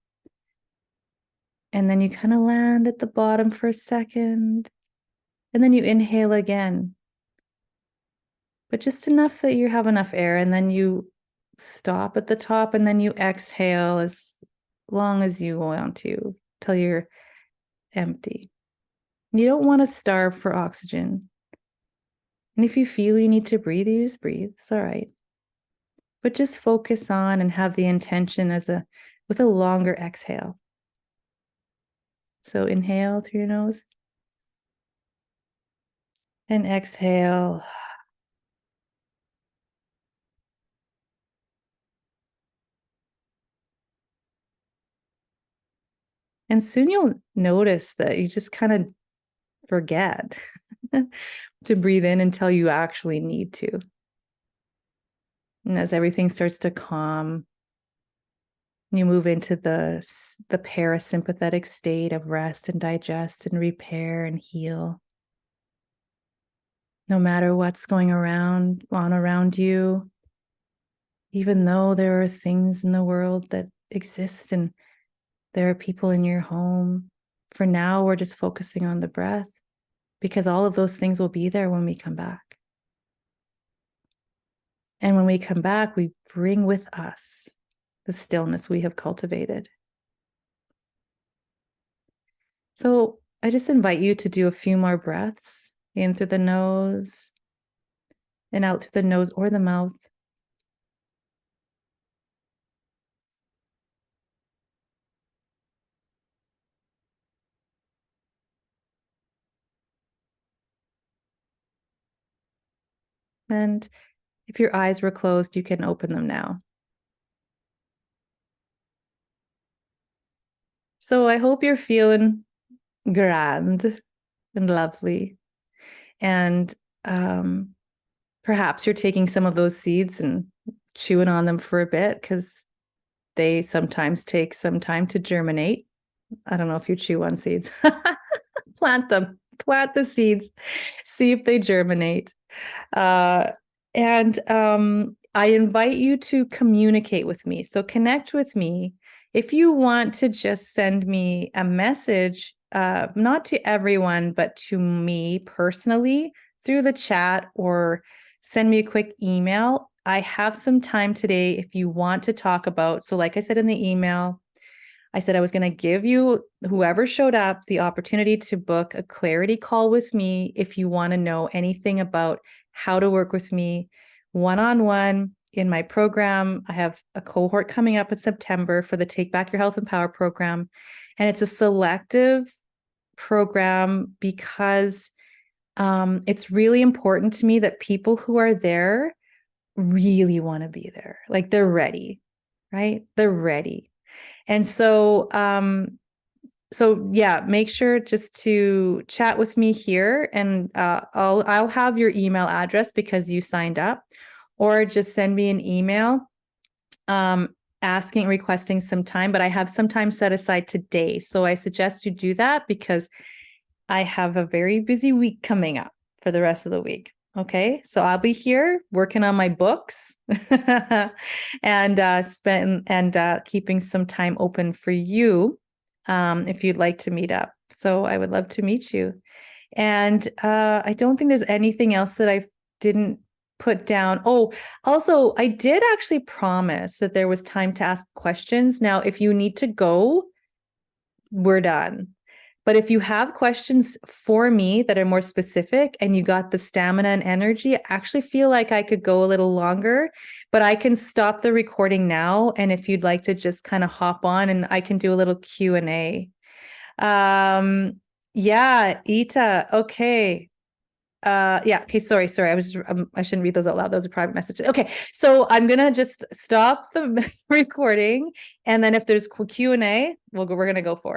Speaker 2: And then you kind of land at the bottom for a second. And then you inhale again. But just enough that you have enough air. And then you stop at the top, and then you exhale as long as you want to till you're empty. You don't want to starve for oxygen. And if you feel you need to breathe, you just breathe. It's all right. But just focus on and have the intention with a longer exhale. So inhale through your nose and exhale. And soon you'll notice that you just kind of forget to breathe in until you actually need to. And as everything starts to calm, You move into the parasympathetic state of rest and digest and repair and heal. No matter what's going on around you, even though there are things in the world that exist and there are people in your home, for now, we're just focusing on the breath because all of those things will be there when we come back. And when we come back, we bring with us the stillness we have cultivated. So I just invite you to do a few more breaths in through the nose and out through the nose or the mouth. And if your eyes were closed, you can open them now. So I hope you're feeling grand and lovely. And perhaps you're taking some of those seeds and chewing on them for a bit because they sometimes take some time to germinate. I don't know if you chew on seeds. Plant them, plant the seeds, see if they germinate. And I invite you to communicate with me. So connect with me. If you want to just send me a message, not to everyone, but to me personally through the chat or send me a quick email. I have some time today if you want to talk about. So like I said in the email, I said I was going to give you, whoever showed up, the opportunity to book a clarity call with me if you want to know anything about how to work with me one-on-one in my program. I have a cohort coming up in September for the Take Back Your Health and Power program. And it's a selective program because it's really important to me that people who are there really want to be there. Like they're ready, right? They're ready. And so, yeah, make sure just to chat with me here, and I'll have your email address because you signed up, or just send me an email, requesting some time. But I have some time set aside today, so I suggest you do that because I have a very busy week coming up for the rest of the week. Okay, so I'll be here working on my books and keeping some time open for you if you'd like to meet up. So I would love to meet you. And I don't think there's anything else that I didn't put down. Oh, also, I did actually promise that there was time to ask questions. Now, if you need to go, we're done. But if you have questions for me that are more specific and you got the stamina and energy, I actually feel like I could go a little longer, but I can stop the recording now. And if you'd like to just kind of hop on, and I can do a little Q&A. Yeah, Ita. Okay. Yeah. Okay. Sorry. I shouldn't read those out loud. Those are private messages. Okay. So I'm going to just stop the recording. And then if there's Q&A, we're going to go for it.